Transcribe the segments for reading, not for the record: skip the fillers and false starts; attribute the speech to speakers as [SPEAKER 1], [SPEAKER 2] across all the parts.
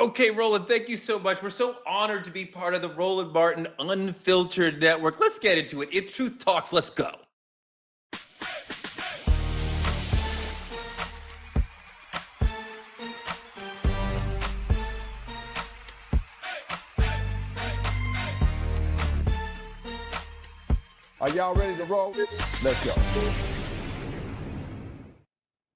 [SPEAKER 1] Okay, Roland, thank you so much. We're so honored to be part of the Roland Martin Unfiltered Network. Let's get into it. It's Truth Talks. Let's go.
[SPEAKER 2] Are y'all ready to roll? Let's go.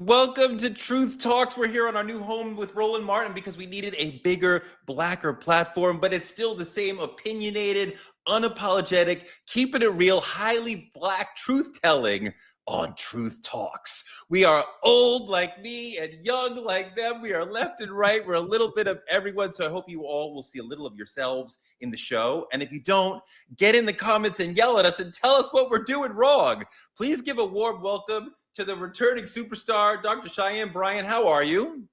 [SPEAKER 1] Welcome to Truth Talks. We're here on our new home with Roland Martin because we needed a bigger, blacker platform, but it's still the same opinionated, unapologetic, keeping it real, highly black truth-telling on Truth Talks. We are old like me and young like them. We are left and right. We're a little bit of everyone. So I hope you all will see a little of yourselves in the show. And if you don't, get in the comments and yell at us and tell us what we're doing wrong. Please give a warm welcome to the returning superstar, Dr. Cheyenne Bryant. How are you?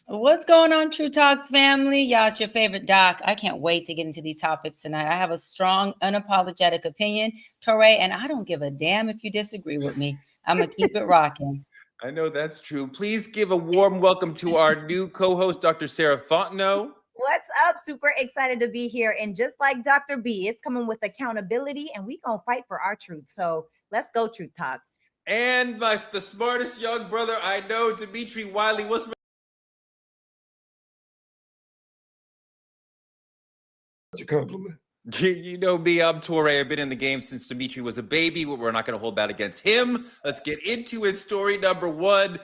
[SPEAKER 3] What's going on, True Talks family? Y'all, it's your favorite doc. I can't wait to get into these topics tonight. I have a strong, unapologetic opinion, Torey, and I don't give a damn if you disagree with me. I'm going to keep it rocking.
[SPEAKER 1] I know that's true. Please give a warm welcome to our new co-host, Dr. Sarah Fontenot.
[SPEAKER 4] What's up? Super excited to be here. And just like Dr. B, it's coming with accountability, and we going to fight for our truth. So let's go, Truth Talks.
[SPEAKER 1] And the smartest young brother I know, Dimitri Wiley. What's
[SPEAKER 2] a compliment.
[SPEAKER 1] You know me, I'm Torey. I've been in the game since Dimitri was a baby, but we're not going to hold that against him. Let's get into it. Story number one.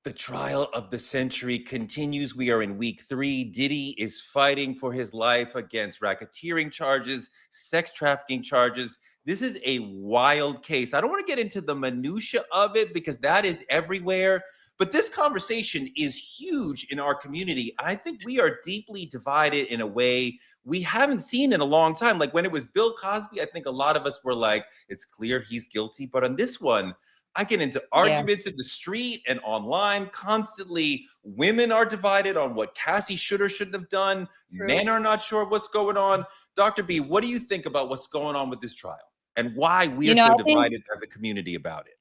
[SPEAKER 1] The trial of the century continues. We are in week 3. Diddy is fighting for his life against racketeering charges, sex trafficking charges. This is a wild case. I don't want to get into the minutia of it because that is everywhere. But this conversation is huge in our community. I think we are deeply divided in a way we haven't seen in a long time. Like when it was Bill Cosby, I think a lot of us were like, it's clear he's guilty. But on this one, I get into arguments in the street and online constantly. Women are divided on what Cassie should or shouldn't have done. True. Men are not sure what's going on. Dr. B, what do you think about what's going on with this trial and why we are so divided as a community about it?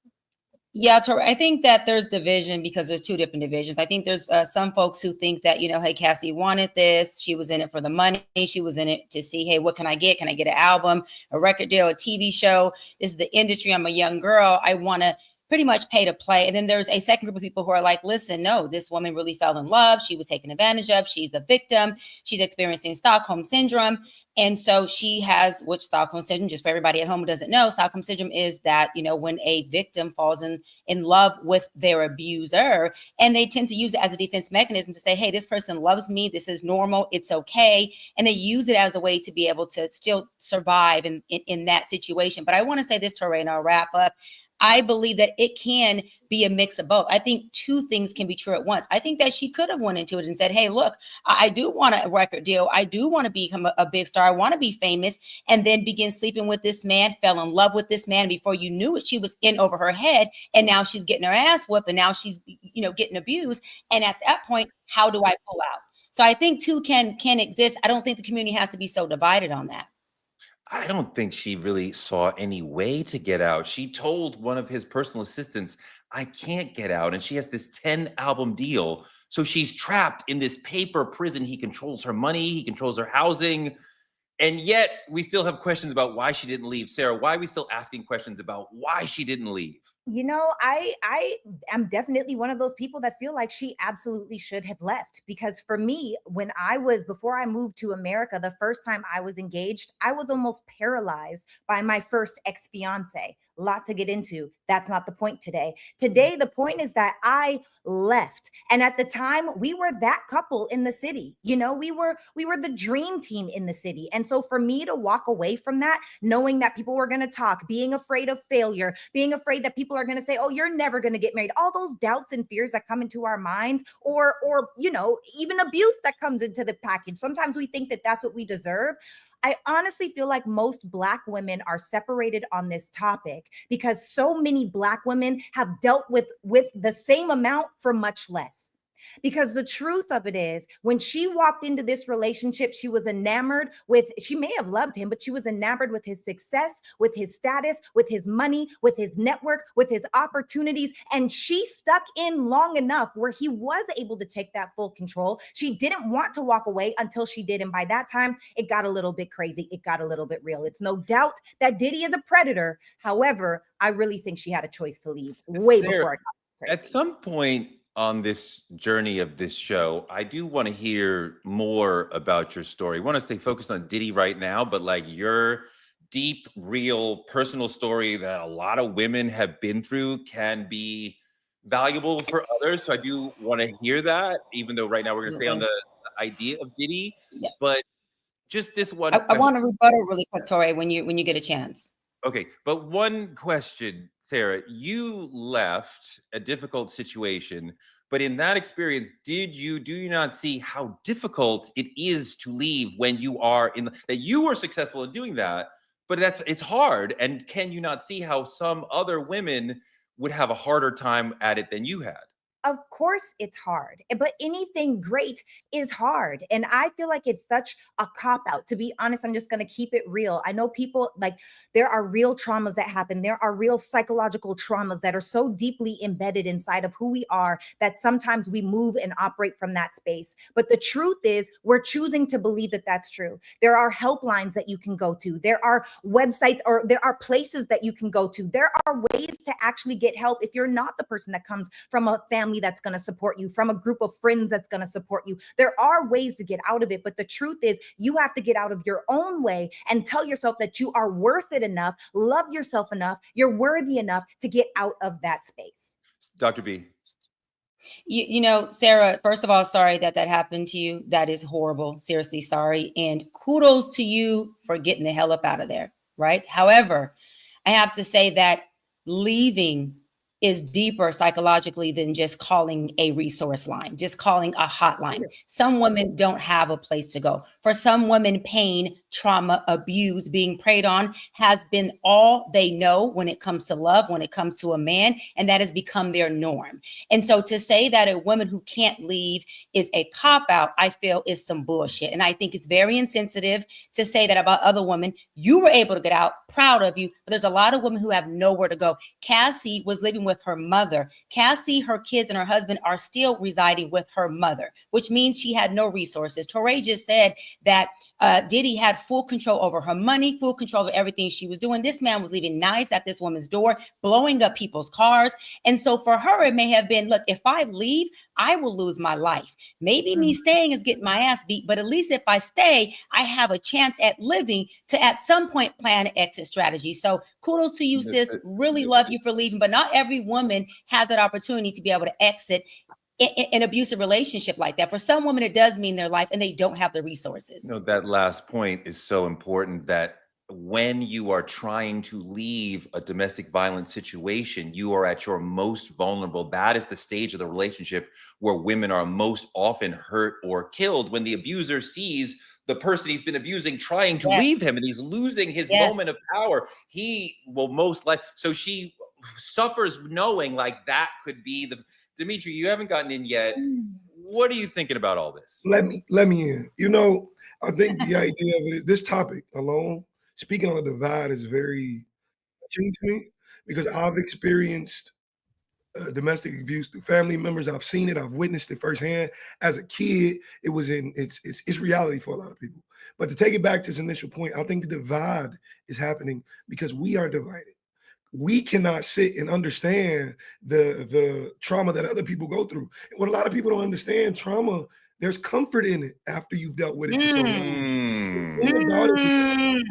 [SPEAKER 3] Yeah, Torey, I think that there's division because there's two different divisions. I think there's some folks who think that, hey, Cassie wanted this. She was in it for the money. She was in it to see, hey, what can I get? Can I get an album, a record deal, a TV show? This is the industry. I'm a young girl. I want to pretty much pay to play. And then there's a second group of people who are like, listen, no, this woman really fell in love. She was taken advantage of. She's the victim. She's experiencing Stockholm syndrome. And so she has, which Stockholm syndrome, just for everybody at home who doesn't know, Stockholm syndrome is that, when a victim falls in love with their abuser, and they tend to use it as a defense mechanism to say, hey, this person loves me. This is normal. It's okay. And they use it as a way to be able to still survive in that situation. But I want to say this, Torey, and I'll wrap up. I believe that it can be a mix of both. I think two things can be true at once. I think that she could have went into it and said, hey, look, I do want a record deal. I do want to become a big star. I want to be famous, and then begin sleeping with this man, fell in love with this man. Before you knew it, she was in over her head, and now she's getting her ass whooped, and now she's, getting abused. And at that point, how do I pull out? So I think two can exist. I don't think the community has to be so divided on that.
[SPEAKER 1] I don't think she really saw any way to get out. She told one of his personal assistants, I can't get out. And she has this 10-album deal. So she's trapped in this paper prison. He controls her money. He controls her housing. And yet we still have questions about why she didn't leave. Sarah, why are we still asking questions about why she didn't leave?
[SPEAKER 4] I am definitely one of those people that feel like she absolutely should have left, because for me, before I moved to America, the first time I was engaged, I was almost paralyzed by my first ex-fiance. A lot to get into. That's not the point today. Today, the point is that I left. And at the time, we were that couple in the city. We were the dream team in the city. And so for me to walk away from that, knowing that people were going to talk, being afraid of failure, being afraid that people are going to say, oh, you're never going to get married, all those doubts and fears that come into our minds, or even abuse that comes into the package. Sometimes we think that that's what we deserve. I honestly feel like most Black women are separated on this topic because so many Black women have dealt with the same amount for much less. Because the truth of it is, when she walked into this relationship, she was enamored with, she may have loved him, but she was enamored with his success, with his status, with his money, with his network, with his opportunities. And she stuck in long enough where he was able to take that full control. She didn't want to walk away until she did. And by that time, it got a little bit crazy. It got a little bit real. It's no doubt that Diddy is a predator. However, I really think she had a choice to leave way
[SPEAKER 1] Sarah,
[SPEAKER 4] before it got crazy.
[SPEAKER 1] at some point on this journey of this show, I do want to hear more about your story. I want to stay focused on Diddy right now, but like your deep, real, personal story that a lot of women have been through can be valuable for others. So I do want to hear that, even though right now we're going to stay on the idea of Diddy.
[SPEAKER 3] Yeah.
[SPEAKER 1] But just this one.
[SPEAKER 3] I want to rebuttal really quick, Torey, when you get a chance.
[SPEAKER 1] Okay, but one question, Sarah, you left a difficult situation, but in that experience, do you not see how difficult it is to leave when you are that you were successful in doing that, but it's hard. And can you not see how some other women would have a harder time at it than you had?
[SPEAKER 4] Of course it's hard, but anything great is hard. And I feel like it's such a cop out. To be honest, I'm just going to keep it real. I know people, like, there are real traumas that happen. There are real psychological traumas that are so deeply embedded inside of who we are that sometimes we move and operate from that space. But the truth is, we're choosing to believe that that's true. There are helplines that you can go to. There are websites, or there are places that you can go to. There are ways to actually get help if you're not the person that comes from a family that's going to support you, from a group of friends that's going to support you. There are ways to get out of it, but the truth is, you have to get out of your own way and tell yourself that you are worth it enough, love yourself enough, you're worthy enough to get out of that space.
[SPEAKER 1] Dr. B.
[SPEAKER 3] You know, Sarah, first of all, sorry that happened to you. That is horrible. Seriously, sorry. And kudos to you for getting the hell up out of there, right? However, I have to say that leaving is deeper psychologically than just calling a resource line, just calling a hotline. Some women don't have a place to go. For some women, pain, trauma, abuse, being preyed on has been all they know when it comes to love, when it comes to a man, and that has become their norm. And so to say that a woman who can't leave is a cop-out, I feel is some bullshit. And I think it's very insensitive to say that about other women. You were able to get out, proud of you, but there's a lot of women who have nowhere to go. Cassie was living with her mother. Cassie, her kids, and her husband are still residing with her mother, which means she had no resources. Torey just said that Diddy had full control over her money, full control over everything she was doing. This man was leaving knives at this woman's door, blowing up people's cars. And so for her, it may have been, look, if I leave, I will lose my life. Maybe me staying is getting my ass beat, but at least if I stay, I have a chance at living to at some point plan an exit strategy. So kudos to you, sis. Really love you for leaving, but not every woman has that opportunity to be able to exit an abusive relationship like that. For some women, it does mean their life and they don't have the resources.
[SPEAKER 1] No, that last point is so important, that when you are trying to leave a domestic violence situation, you are at your most vulnerable. That is the stage of the relationship where women are most often hurt or killed, when the abuser sees the person he's been abusing trying to leave him and he's losing his moment of power. He will most likely, so she suffers knowing like that could be the, Dimitri, you haven't gotten in yet. What are you thinking about all this?
[SPEAKER 2] Let me in. You know, I think the idea of it, this topic alone, speaking on the divide, is very touching to me, because I've experienced domestic abuse through family members. I've seen it. I've witnessed it firsthand. As a kid, it's reality for a lot of people. But to take it back to its initial point, I think the divide is happening because we are divided. We cannot sit and understand the trauma that other people go through. What a lot of people don't understand, trauma, there's comfort in it after you've dealt with it for so long.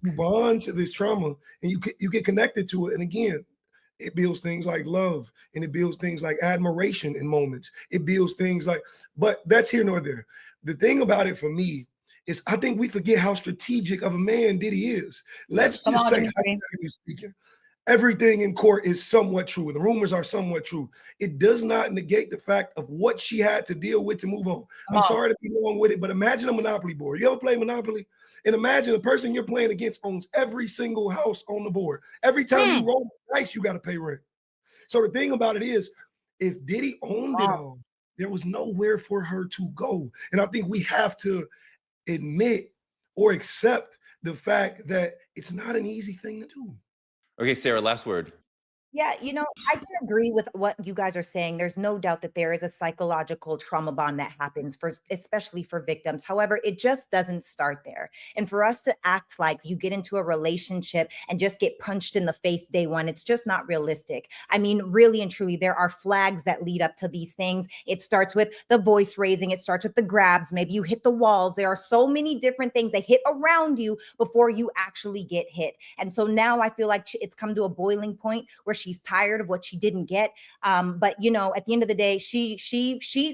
[SPEAKER 2] You bond to this trauma and you get connected to it. And again, it builds things like love, and it builds things like admiration in moments. It builds things like, but that's here nor there. The thing about it for me is I think we forget how strategic of a man Diddy is. Let's just say, hypothetically speaking, everything in court is somewhat true, and the rumors are somewhat true. It does not negate the fact of what she had to deal with to move on. I'm sorry to be long with it, but imagine a Monopoly board. You ever play Monopoly? And imagine the person you're playing against owns every single house on the board. Every time you roll the dice, you got to pay rent. So the thing about it is, if Diddy owned it all, there was nowhere for her to go. And I think we have to admit or accept the fact that it's not an easy thing to do.
[SPEAKER 1] Okay, Sarah, last word.
[SPEAKER 4] Yeah, I can agree with what you guys are saying. There's no doubt that there is a psychological trauma bond that happens especially for victims. However, it just doesn't start there. And for us to act like you get into a relationship and just get punched in the face day one, it's just not realistic. I mean, really and truly, there are flags that lead up to these things. It starts with the voice raising. It starts with the grabs. Maybe you hit the walls. There are so many different things that hit around you before you actually get hit. And so now I feel like it's come to a boiling point where she's tired of what she didn't get. But at the end of the day, she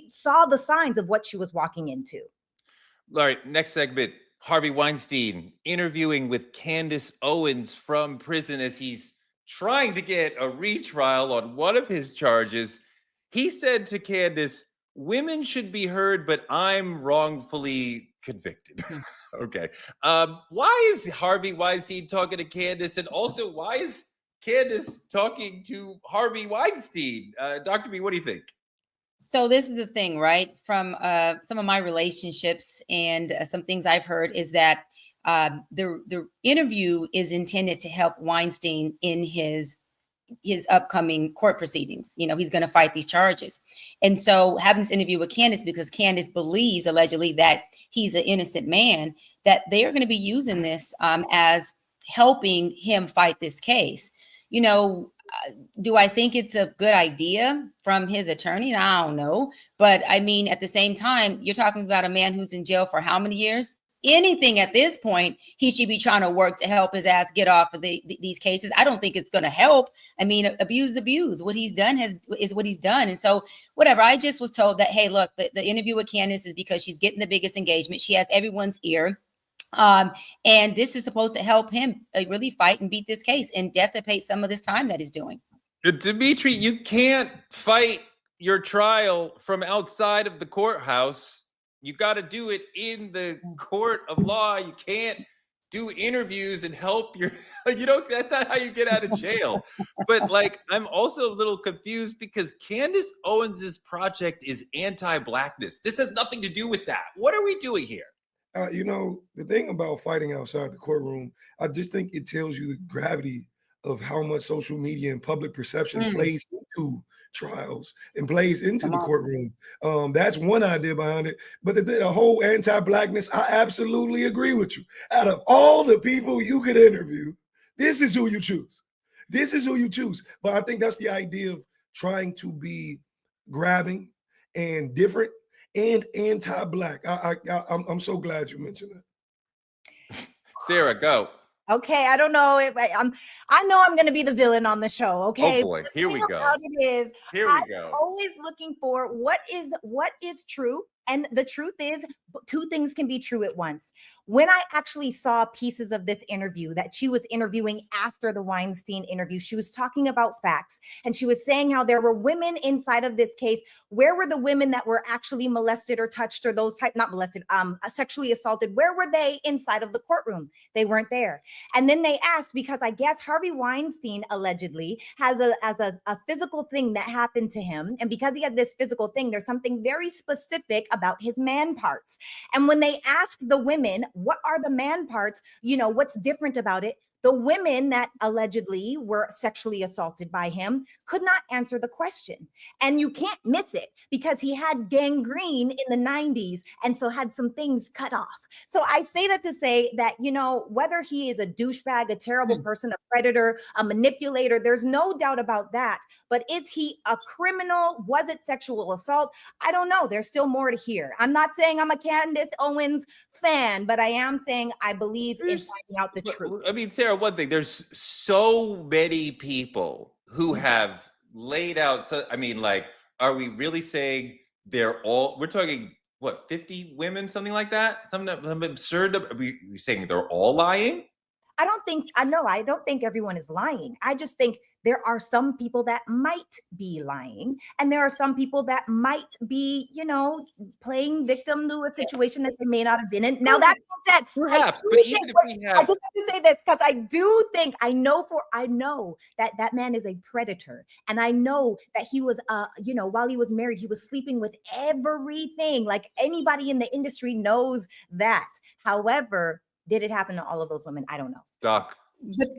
[SPEAKER 4] saw the signs of what she was walking into.
[SPEAKER 1] All right, next segment. Harvey Weinstein interviewing with Candace Owens from prison as he's trying to get a retrial on one of his charges. He said to Candace, "Women should be heard, but I'm wrongfully convicted." Okay. Why is Harvey Weinstein talking to Candace? And also, why is Candace talking to Harvey Weinstein? Dr. B, what do you think?
[SPEAKER 3] So this is the thing, right? From some of my relationships and some things I've heard is that the interview is intended to help Weinstein in his upcoming court proceedings. He's going to fight these charges. And so having this interview with Candace, because Candace believes allegedly that he's an innocent man, that they are going to be using this as helping him fight this case. Do I think it's a good idea from his attorney? I don't know. But I mean, at the same time, you're talking about a man who's in jail for how many years? Anything at this point, he should be trying to work to help his ass get off of these cases. I don't think it's going to help. I mean, abuse. What he's done is what he's done. And so whatever, I just was told that, hey, look, the interview with Candace is because she's getting the biggest engagement. She has everyone's ear. And this is supposed to help him really fight and beat this case and dissipate some of this time that he's doing.
[SPEAKER 1] Dimitri, you can't fight your trial from outside of the courthouse. You got to do it in the court of law. You can't do interviews and help your, that's not how you get out of jail. But I'm also a little confused because Candace Owens's project is anti-blackness. This has nothing to do with that. What are we doing here?
[SPEAKER 2] The thing about fighting outside the courtroom, I just think it tells you the gravity of how much social media and public perception plays into trials and plays into the courtroom. That's one idea behind it. But the whole anti-blackness, I absolutely agree with you. Out of all the people you could interview, this is who you choose. This is who you choose. But I think that's the idea of trying to be grabbing and different and anti-black. I'm so glad you mentioned that.
[SPEAKER 1] Sarah, go.
[SPEAKER 4] Okay, I don't know if I know I'm going to be the villain on the show. Okay,
[SPEAKER 1] oh boy, here we go.
[SPEAKER 4] Here we go. Always looking for what is true, and the truth is, two things can be true at once. When I actually saw pieces of this interview that she was interviewing after the Weinstein interview, she was talking about facts, and she was saying how there were women inside of this case. Where were the women that were actually molested or touched or those type, not molested, sexually assaulted? Where were they inside of the courtroom? They weren't there. And then they asked, because I guess Harvey Weinstein allegedly has a physical thing that happened to him. And because he had this physical thing, there's something very specific about his man parts. And when they asked the women, what are the man parts? What's different about it? The women that allegedly were sexually assaulted by him could not answer the question. And you can't miss it because he had gangrene in the 90s and so had some things cut off. So I say that to say that, whether he is a douchebag, a terrible person, a predator, a manipulator, there's no doubt about that. But is he a criminal? Was it sexual assault? I don't know. There's still more to hear. I'm not saying I'm a Candace Owens fan, but I am saying I believe in finding out the truth.
[SPEAKER 1] I mean, Sarah, one thing, there's so many people who have laid out. So, I mean, are we really saying we're talking, 50 women, something like that? Something absurd. Are we saying they're all lying?
[SPEAKER 4] I don't think everyone is lying. I just think there are some people that might be lying, and there are some people that might be, playing victim to a situation that they may not have been in. Now that being said,
[SPEAKER 1] Perhaps, but even if we
[SPEAKER 4] I
[SPEAKER 1] have,
[SPEAKER 4] just have to say this because I do think I know that man is a predator, and I know that he was, while he was married, he was sleeping with everything. Like anybody in the industry knows that. However, did it happen to all of those women? I don't know.
[SPEAKER 1] Doc.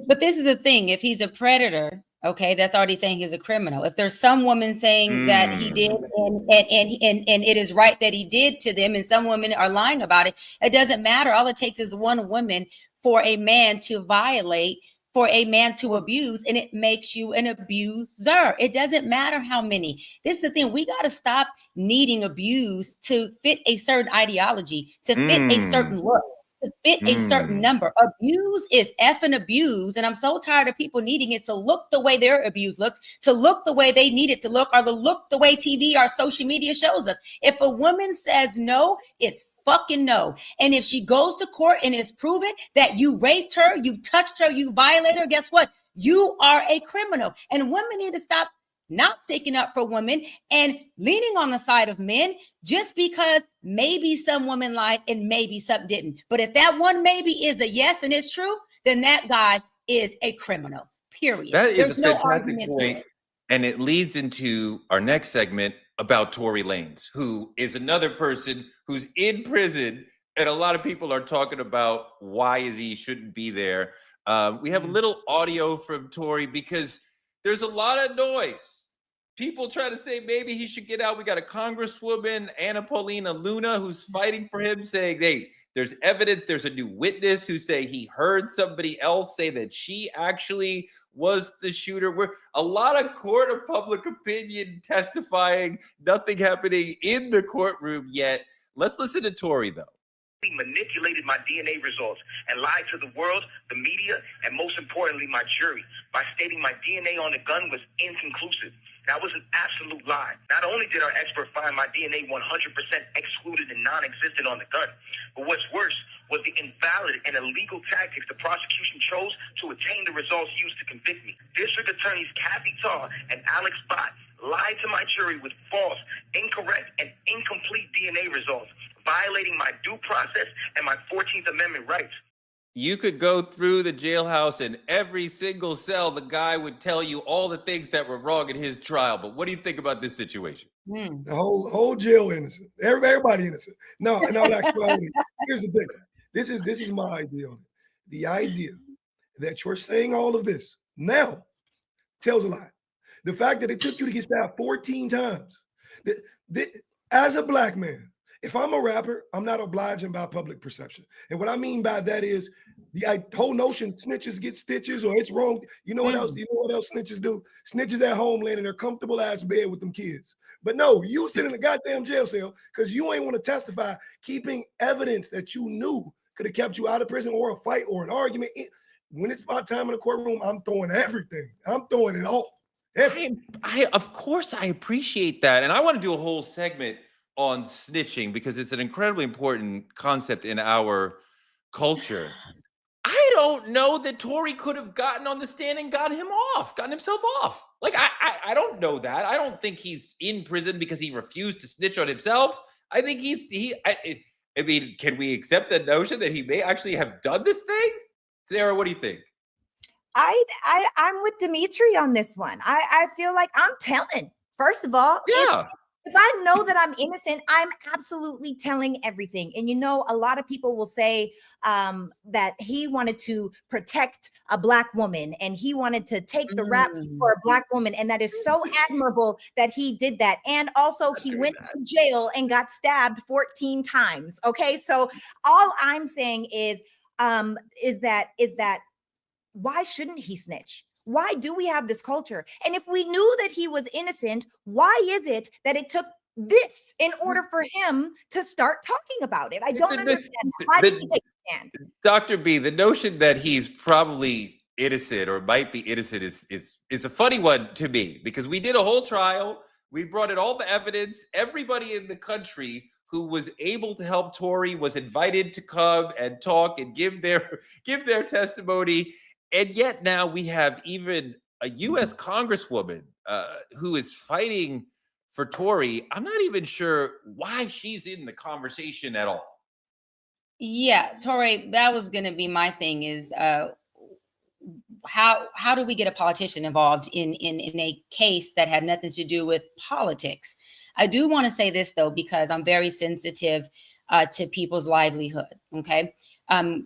[SPEAKER 3] But this is the thing. If he's a predator, okay, that's already saying he's a criminal. If there's some woman saying that he did, and it is right that he did to them, and some women are lying about it, it doesn't matter. All it takes is one woman for a man to violate, for a man to abuse, and it makes you an abuser. It doesn't matter how many. This is the thing. We got to stop needing abuse to fit a certain ideology, to fit a certain look, to fit a certain number. Abuse is effing abuse. And I'm so tired of people needing it to look the way their abuse looks, to look the way they need it to look, or to look the way TV or social media shows us. If a woman says no, it's fucking no. And if she goes to court and it's proven that you raped her, you touched her, you violated her, guess what? You are a criminal. And women need to stop not sticking up for women and leaning on the side of men just because maybe some women lied and maybe some didn't. But if that one maybe is a yes and it's true, then that guy is a criminal, period.
[SPEAKER 1] That is
[SPEAKER 3] There's
[SPEAKER 1] a
[SPEAKER 3] no
[SPEAKER 1] fantastic
[SPEAKER 3] argument to
[SPEAKER 1] point.
[SPEAKER 3] it.
[SPEAKER 1] And it leads into our next segment about Tory Lanez, who is another person who's in prison. And a lot of people are talking about why he shouldn't be there. We have a little audio from Tory because there's a lot of noise. People try to say maybe he should get out. We got a Congresswoman, Anna Paulina Luna, who's fighting for him, saying, hey, there's evidence. There's a new witness who say he heard somebody else say that she actually was the shooter. We're a lot of court of public opinion testifying, nothing happening in the courtroom yet. Let's listen to Tory, though.
[SPEAKER 5] He manipulated my DNA results and lied to the world, the media, and most importantly, my jury by stating my DNA on the gun was inconclusive. That was an absolute lie. Not only did our expert find my DNA 100% excluded and non-existent on the gun, but what's worse was the invalid and illegal tactics the prosecution chose to attain the results used to convict me. District Attorneys Kathy Tarr and Alex Bott lied to my jury with false, incorrect, and incomplete DNA results, violating my due process and my 14th Amendment rights.
[SPEAKER 1] You could go through the jailhouse and every single cell, the guy would tell you all the things that were wrong in his trial. But what do you think about this situation?
[SPEAKER 2] The whole jail innocent. Everybody innocent. No, in all actuality, here's the thing. This is my idea on it. The idea that you're saying all of this now tells a lie. The fact that it took you to get stabbed 14 times. As a black man, if I'm a rapper, I'm not obliged by public perception. And what I mean by that is the whole notion snitches get stitches or it's wrong. You know what else? You know what else snitches do? Snitches at home laying in their comfortable ass bed with them kids. But no, you sit in a goddamn jail cell because you ain't want to testify, keeping evidence that you knew could have kept you out of prison or a fight or an argument. When it's my time in the courtroom, I'm throwing everything. I'm throwing it all.
[SPEAKER 1] Of course, I appreciate that. And I want to do a whole segment on snitching because it's an incredibly important concept in our culture. I don't know that Tory could have gotten on the stand and gotten himself off. Like, I don't know that. I don't think he's in prison because he refused to snitch on himself. I think I mean, can we accept the notion that he may actually have done this thing? Sarah, what do you think?
[SPEAKER 4] I'm with Dimitri on this one. I feel like I'm telling. First of all,
[SPEAKER 1] Yeah.
[SPEAKER 4] If I know that I'm innocent, I'm absolutely telling everything. And a lot of people will say that he wanted to protect a black woman and he wanted to take the rap for a black woman. And that is so admirable that he did that. And also he went to jail and got stabbed 14 times. Okay. So all I'm saying is that why shouldn't he snitch? Why do we have this culture? And if we knew that he was innocent, why is it that it took this in order for him to start talking about it? I don't understand that. Why didn't he take a stand?
[SPEAKER 1] Dr. B, the notion that he's probably innocent or might be innocent is a funny one to me because we did a whole trial. We brought in all the evidence. Everybody in the country who was able to help Torey, was invited to come and talk and give their testimony. And yet now we have even a U.S. Congresswoman who is fighting for Torey. I'm not even sure why she's in the conversation at all.
[SPEAKER 3] Yeah, Torey, that was going to be my thing is how do we get a politician involved in a case that had nothing to do with politics? I do want to say this, though, because I'm very sensitive to people's livelihood. OK,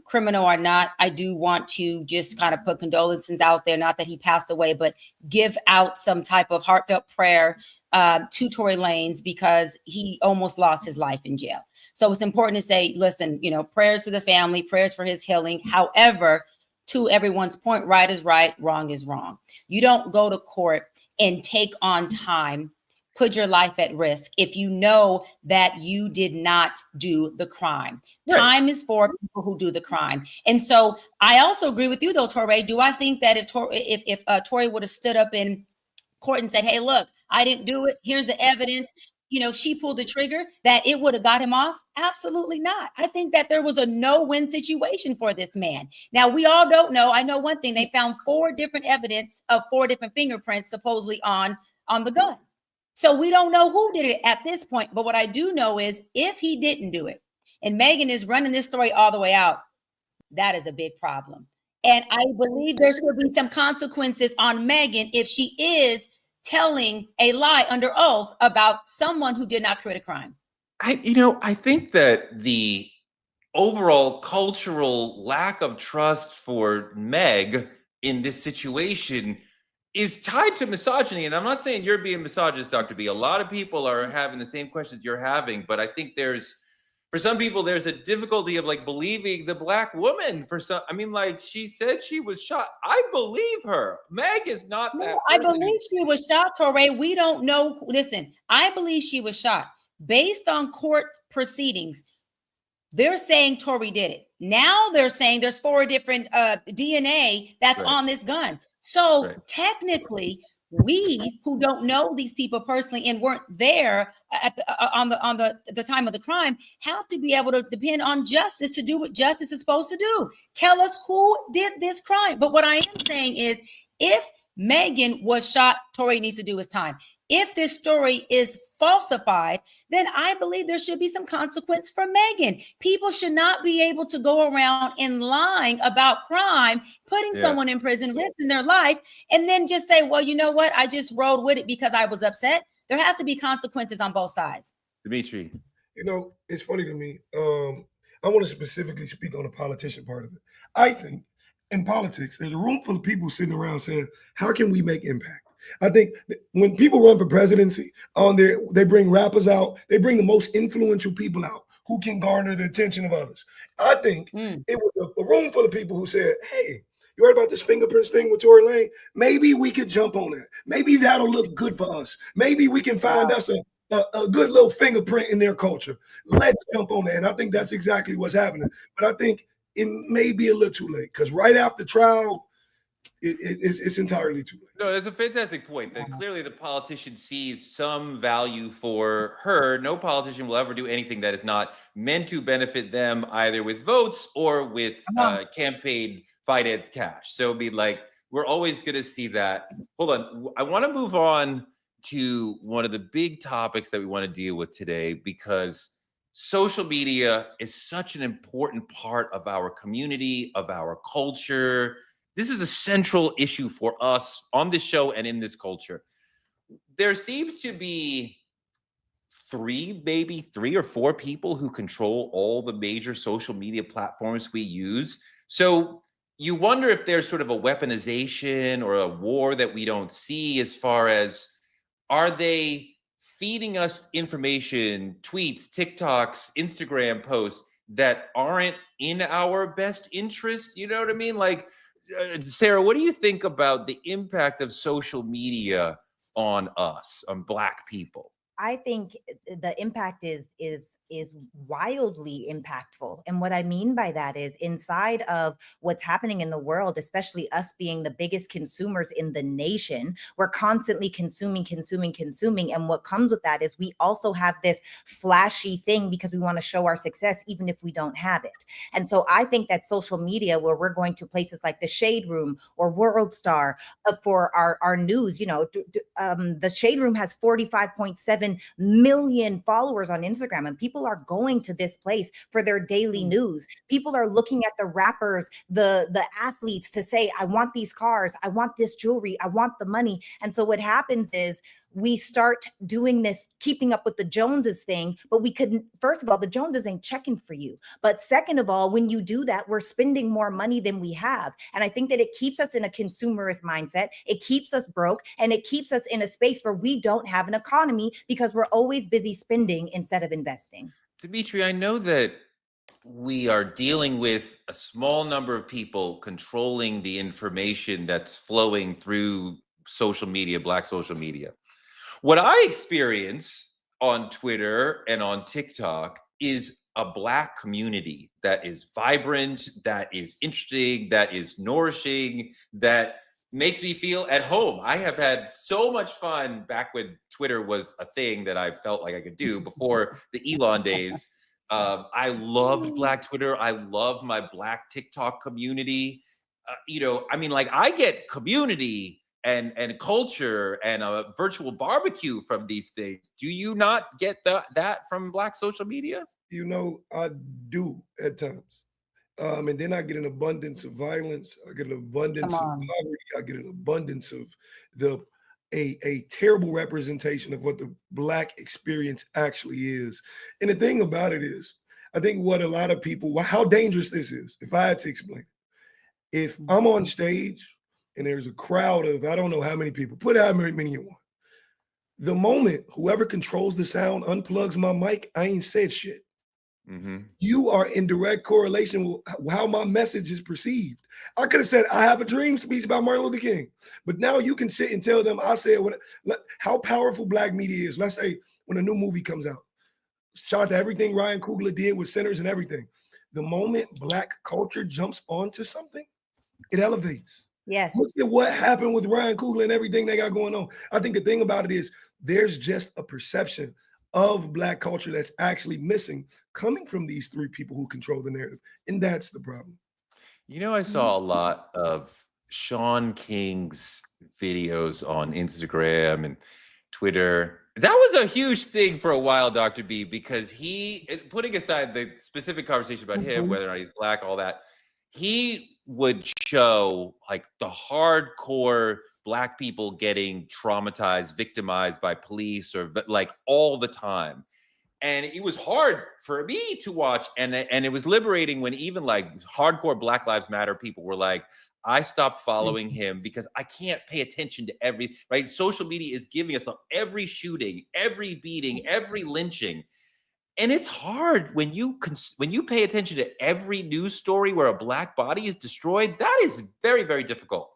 [SPEAKER 3] criminal or not, I do want to just kind of put condolences out there. Not that he passed away, but give out some type of heartfelt prayer to Tory Lanez, because he almost lost his life in jail. So it's important to say, listen, you know, prayers to the family, prayers for his healing. However, to everyone's point, right is right, wrong is wrong. You don't go to court and take on time, put your life at risk if you know that you did not do the crime. Right. Time is for people who do the crime. And so I also agree with you, though, Torey. Do I think that if Torey would have stood up in court and said, hey, look, I didn't do it, here's the evidence, you know, she pulled the trigger, that it would have got him off? Absolutely not. I think that there was a no-win situation for this man. Now, we all don't know. I know one thing. They found 4 different evidence of 4 different fingerprints supposedly on the gun. So we don't know who did it at this point. But what I do know is if he didn't do it, and Megan is running this story all the way out, that is a big problem. And I believe there should be some consequences on Megan if she is telling a lie under oath about someone who did not commit a crime.
[SPEAKER 1] I think that the overall cultural lack of trust for Meg in this situation is tied to misogyny. And I'm not saying you're being misogynist, Dr. B. A lot of people are having the same questions you're having, but I think for some people, there's a difficulty of like believing the Black woman. She said she was shot. I believe her. Meg is not that.
[SPEAKER 3] I believe she was shot, Torey. We don't know. Listen, I believe she was shot based on court proceedings. They're saying Torey did it. Now they're saying there's 4 different DNA that's on this gun. So technically, we who don't know these people personally and weren't there at on the time of the crime have to be able to depend on justice to do what justice is supposed to do. Tell us who did this crime. But what I am saying is, if Megan was shot, Torey needs to do his time. If this story is falsified, then I believe there should be some consequence for Megan. People should not be able to go around and lying about crime, putting someone in prison, risking their life, and then just say, well, you know what? I just rode with it because I was upset. There has to be consequences on both sides.
[SPEAKER 1] Dimitri.
[SPEAKER 2] You know, it's funny to me. I want to specifically speak on the politician part of it. I think in politics, there's a room full of people sitting around saying, how can we make impact? I think when people run for presidency, they bring rappers out, they bring the most influential people out who can garner the attention of others. I think it was a room full of people who said, hey, you heard about this fingerprints thing with Tory Lanez? Maybe we could jump on that. Maybe that'll look good for us. Maybe we can find us a good little fingerprint in their culture. Let's jump on that. And I think that's exactly what's happening. But I think it may be a little too late, because right after trial, it's entirely too late.
[SPEAKER 1] No, that's a fantastic point. That clearly the politician sees some value for her. No politician will ever do anything that is not meant to benefit them, either with votes or with campaign finance cash. So it'd be like, we're always going to see that. Hold on. I want to move on to one of the big topics that we want to deal with today, because social media is such an important part of our community, of our culture. This is a central issue for us on this show and in this culture. There seems to be maybe three or four people who control all the major social media platforms we use. So you wonder if there's sort of a weaponization or a war that we don't see, as far as, are they feeding us information, tweets, TikToks, Instagram posts that aren't in our best interest? You know what I mean? Like, Sarah, what do you think about the impact of social media on us, on Black people?
[SPEAKER 4] I think the impact is wildly impactful. And what I mean by that is inside of what's happening in the world, especially us being the biggest consumers in the nation, we're constantly consuming. And what comes with that is we also have this flashy thing because we want to show our success, even if we don't have it. And so I think that social media, where we're going to places like the Shade Room or World Star for our news, the Shade Room has 45.7 million followers on Instagram, and people are going to this place for their daily news. People are looking at the rappers, the athletes, to say, I want these cars, I want this jewelry, I want the money. And so what happens is we start doing this keeping up with the Joneses thing, but we couldn't. First of all, the Joneses ain't checking for you. But second of all, when you do that, we're spending more money than we have. And I think that it keeps us in a consumerist mindset. It keeps us broke, and it keeps us in a space where we don't have an economy because we're always busy spending instead of investing.
[SPEAKER 1] Dimitri, I know that we are dealing with a small number of people controlling the information that's flowing through social media, Black social media. What I experience on Twitter and on TikTok is a Black community that is vibrant, that is interesting, that is nourishing, that makes me feel at home. I have had so much fun back when Twitter was a thing that I felt like I could do before the Elon days. I loved Black Twitter. I love my Black TikTok community. I get community and culture and a virtual barbecue from these things. Do you not get that from Black social media?
[SPEAKER 2] I do at times. And then I get an abundance of violence. I get an abundance of poverty. I get an abundance of a terrible representation of what the Black experience actually is. And the thing about it is, I think what a lot of people, how dangerous this is, if I had to explain it. If I'm on stage and there's a crowd of, I don't know how many people, put how many you want. The moment whoever controls the sound unplugs my mic, I ain't said shit. Mm-hmm. You are in direct correlation with how my message is perceived. I could have said, I have a dream speech about Martin Luther King, but now you can sit and tell them I said how powerful Black media is. Let's say when a new movie comes out, shout out to everything Ryan Coogler did with Sinners and everything. The moment Black culture jumps onto something, it elevates.
[SPEAKER 4] Yes.
[SPEAKER 2] Look at what happened with Ryan Coogler and everything they got going on. I think the thing about it is there's just a perception of Black culture that's actually missing coming from these three people who control the narrative. And that's the problem.
[SPEAKER 1] I saw a lot of Sean King's videos on Instagram and Twitter. That was a huge thing for a while, Dr. B, because putting aside the specific conversation about him, whether or not he's Black, all that, he would show like the hardcore Black people getting traumatized, victimized by police or like all the time. And it was hard for me to watch. And it was liberating when even like hardcore Black Lives Matter people were like, I stopped following him because I can't pay attention to right? Social media is giving us every shooting, every beating, every lynching. And it's hard when you pay attention to every news story where a Black body is destroyed. That is very, very difficult.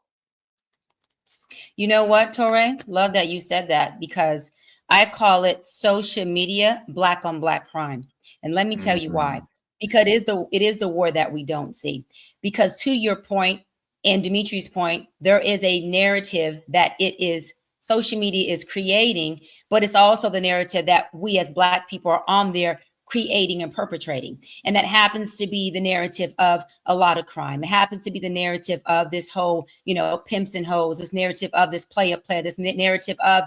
[SPEAKER 3] You know what, Torey? Love that you said that, because I call it social media Black on Black crime. And let me tell you why. Because it is the war that we don't see. Because to your point and Dimitri's point, there is a narrative that social media is creating, but it's also the narrative that we as Black people are on there creating and perpetrating. And that happens to be the narrative of a lot of crime. It happens to be the narrative of this whole, pimps and hoes, this narrative of this player, this narrative of,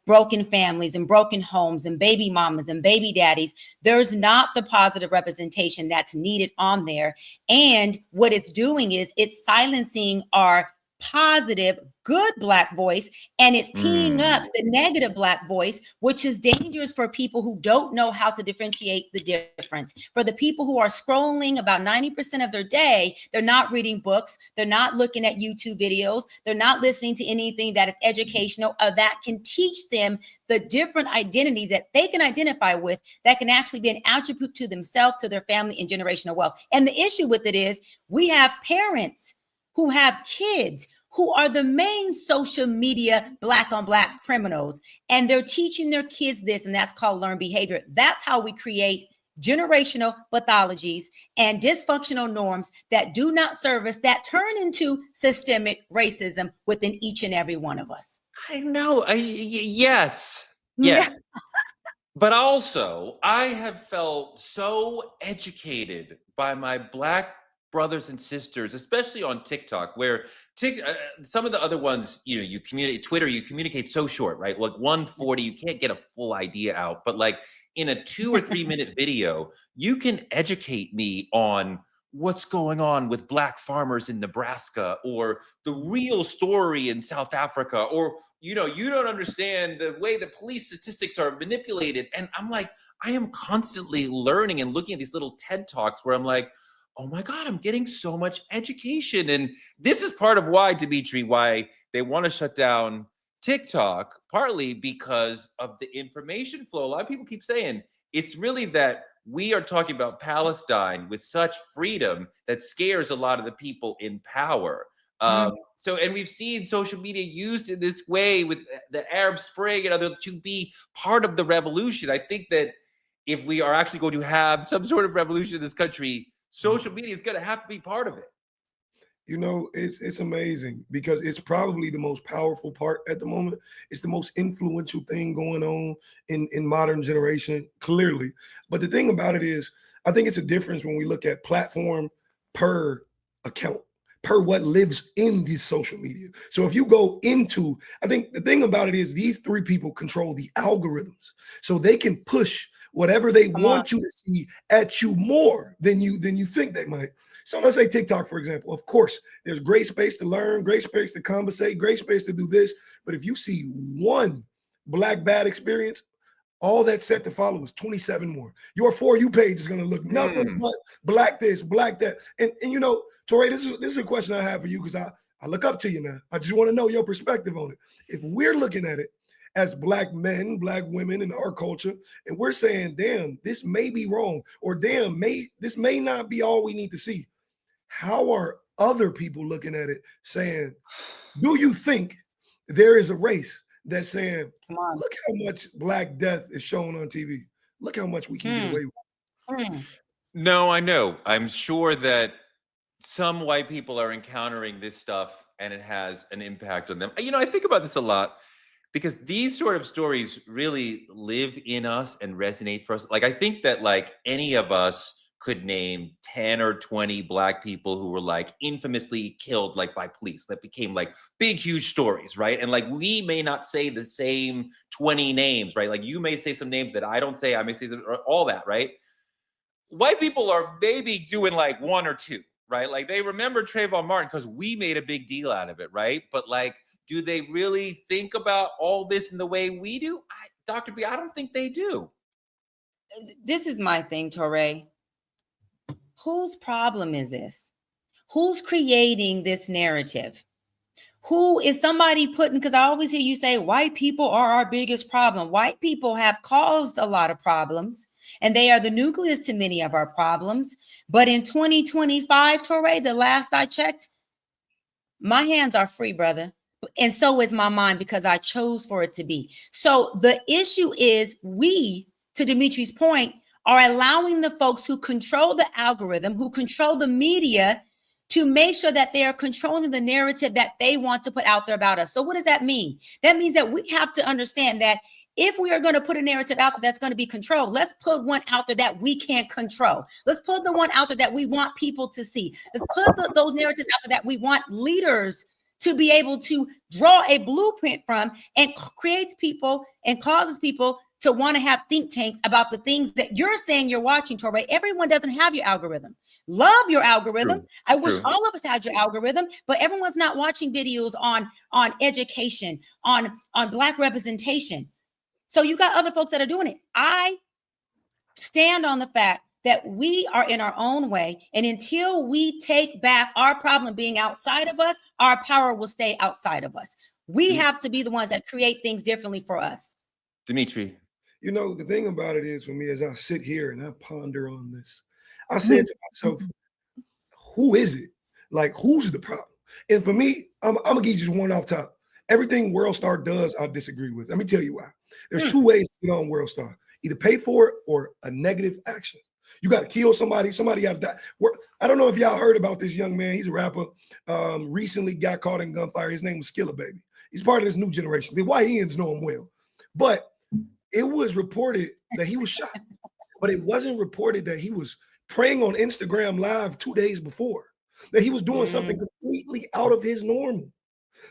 [SPEAKER 3] broken families and broken homes and baby mamas and baby daddies. There's not the positive representation that's needed on there. And what it's doing is it's silencing our positive, good Black voice, and it's teeing up the negative Black voice, which is dangerous for people who don't know how to differentiate the difference. For the people who are scrolling about 90% of their day, they're not reading books, they're not looking at YouTube videos, they're not listening to anything that is educational or that can teach them the different identities that they can identify with that can actually be an attribute to themselves, to their family, and generational wealth. And the issue with it is we have parents who have kids who are the main social media black on black criminals. And they're teaching their kids this, and that's called learned behavior. That's how we create generational pathologies and dysfunctional norms that do not serve us, that turn into systemic racism within each and every one of us.
[SPEAKER 1] I know. Yes.
[SPEAKER 4] Yeah.
[SPEAKER 1] Yes. But also, I have felt so educated by my black brothers and sisters, especially on TikTok, where some of the other ones, you communicate, Twitter, you communicate so short, right? Like 140, you can't get a full idea out. But like in a 2 or 3 minute video, you can educate me on what's going on with black farmers in Nebraska, or the real story in South Africa, or you don't understand the way the police statistics are manipulated. And I'm like, I am constantly learning and looking at these little TED Talks where I'm like, oh my God, I'm getting so much education. And this is part of why, Dimitri, why they want to shut down TikTok, partly because of the information flow. A lot of people keep saying it's really that we are talking about Palestine with such freedom that scares a lot of the people in power. And we've seen social media used in this way with the Arab Spring and other to be part of the revolution. I think that if we are actually going to have some sort of revolution in this country, social media is going to have to be part of it.
[SPEAKER 2] It's amazing because it's probably the most powerful part at the moment. It's the most influential thing going on in modern generation, clearly. But the thing about it is, I think it's a difference when we look at platform per account, per what lives in this social media. So if you go into, I think the thing about it is these three people control the algorithms. So they can push whatever they want you to see at you more than you think they might. So let's say TikTok, for example. Of course, there's great space to learn, great space to conversate, great space to do this. But if you see one black bad experience, all that's set to follow is 27 more. Your For You page is going to look nothing but black this, black that. And Torey, this is a question I have for you because I look up to you now. I just want to know your perspective on it. If we're looking at it as black men, black women in our culture, and we're saying, damn, this may be wrong, or damn, this may not be all we need to see. How are other people looking at it saying, do you think there is a race that's saying, look how much black death is shown on TV. Look how much we can get away with.
[SPEAKER 1] No, I know. I'm sure that some white people are encountering this stuff and it has an impact on them. I think about this a lot because these sort of stories really live in us and resonate for us. Like, I think that like any of us could name 10 or 20 black people who were like infamously killed like by police that became like big, huge stories, right? And like we may not say the same 20 names, right? Like you may say some names that I don't say, I may say some, all that, right? White people are maybe doing like one or two, right? Like they remember Trayvon Martin because we made a big deal out of it, right? But like, do they really think about all this in the way we do? Dr. B, I don't think they do.
[SPEAKER 3] This is my thing, Torey. Whose problem is this? Who's creating this narrative? Who is somebody putting, because I always hear you say white people are our biggest problem. White people have caused a lot of problems and they are the nucleus to many of our problems. But in 2025, Torey, the last I checked, my hands are free, brother. And so is my mind because I chose for it to be. So the issue is we, to Dimitri's point, are allowing the folks who control the algorithm, who control the media, to make sure that they are controlling the narrative that they want to put out there about us. So what does that mean? That means that we have to understand that if we are going to put a narrative out there that's going to be controlled, let's put one out there that we can't control. Let's put the one out there that we want people to see. Let's put those narratives out there that we want leaders to be able to draw a blueprint from, and creates people and causes people to want to have think tanks about the things that you're saying you're watching, Torey. Everyone doesn't have your algorithm. Love your algorithm.
[SPEAKER 1] True.
[SPEAKER 3] I wish all of us had your algorithm, but everyone's not watching videos on education, on Black representation. So you got other folks that are doing it. I stand on the fact that we are in our own way. And until we take back our problem being outside of us, our power will stay outside of us. We have to be the ones that create things differently for us.
[SPEAKER 1] Dimitri.
[SPEAKER 2] The thing about it is, for me, as I sit here and I ponder on this, I said to myself, who is it? Like, who's the problem? And for me, I'm gonna give you just one off top. Everything World Star does, I disagree with. Let me tell you why. There's two ways to get on World Star: either pay for it or a negative action. You got to kill somebody. Somebody got to die. I don't know if y'all heard about this young man. He's a rapper. Recently got caught in gunfire. His name was Skilla Baby. He's part of this new generation. The YNs know him well, but it was reported that he was shot. But it wasn't reported that he was praying on Instagram Live 2 days before. That he was doing something completely out of his normal.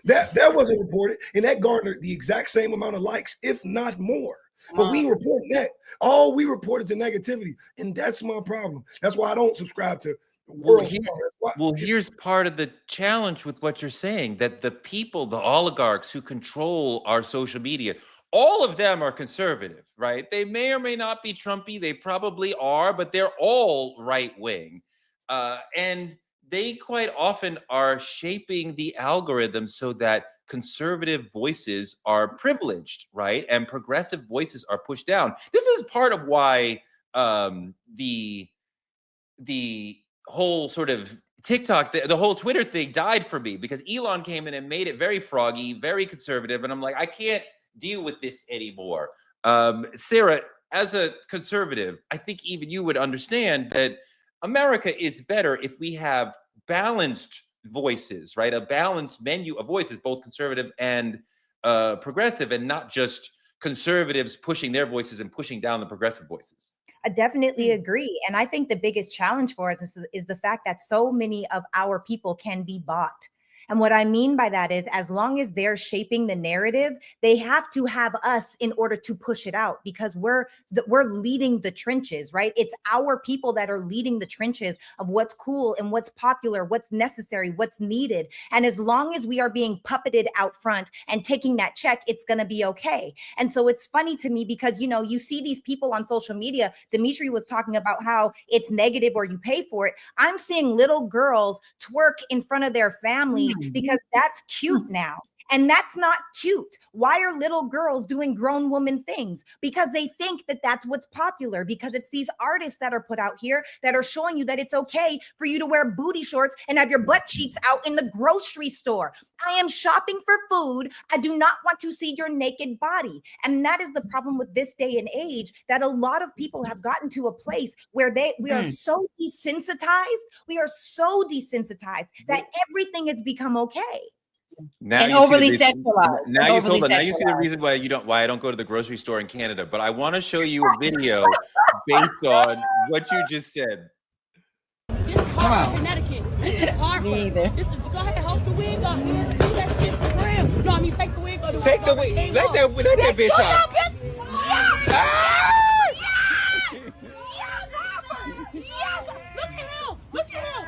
[SPEAKER 2] That wasn't reported, and that garnered the exact same amount of likes, if not more. But we report that. All we reported to negativity, and that's my problem. That's why I don't subscribe to World Star.
[SPEAKER 1] Here's part of the challenge with what you're saying, that the people, the oligarchs who control our social media, all of them are conservative, right? They may or may not be Trumpy. They probably are, but they're all right-wing. And they quite often are shaping the algorithm so that conservative voices are privileged, right? And progressive voices are pushed down. This is part of why the whole sort of TikTok, the whole Twitter thing died for me, because Elon came in and made it very froggy, very conservative. And I'm like, I can't deal with this anymore. Sarah, as a conservative, I think even you would understand that America is better if we have balanced voices, right? A balanced menu of voices, both conservative and progressive, and not just conservatives pushing their voices and pushing down the progressive voices.
[SPEAKER 4] I definitely agree. And I think the biggest challenge for us is the fact that so many of our people can be bought. And what I mean by that is, as long as they're shaping the narrative, they have to have us in order to push it out, because we're leading the trenches, right? It's our people that are leading the trenches of what's cool and what's popular, what's necessary, what's needed. And as long as we are being puppeted out front and taking that check, it's going to be okay. And so it's funny to me because, you know, you see these people on social media. Dimitri was talking about how it's negative or you pay for it. I'm seeing little girls twerk in front of their families because that's cute now. And that's not cute. Why are little girls doing grown woman things? Because they think that that's what's popular, because it's these artists that are put out here that are showing you that it's okay for you to wear booty shorts and have your butt cheeks out in the grocery store. I am shopping for food. I do not want to see your naked body. And that is the problem with this day and age, that a lot of people have gotten to a place where we are so desensitized. We are so desensitized that everything has become okay.
[SPEAKER 1] Now
[SPEAKER 3] and overly sexualized.
[SPEAKER 1] Now you see the reason why I don't go to the grocery store in Canada. But I want to show you a video based on what you just said.
[SPEAKER 6] This is hard Connecticut. This is hard. Me either. This is, go ahead, hold the wig up, man. See that shit for real. You know what I mean? Take the wig up.
[SPEAKER 7] Take the wig. Let that bitch out.
[SPEAKER 6] Look at him. Look at him.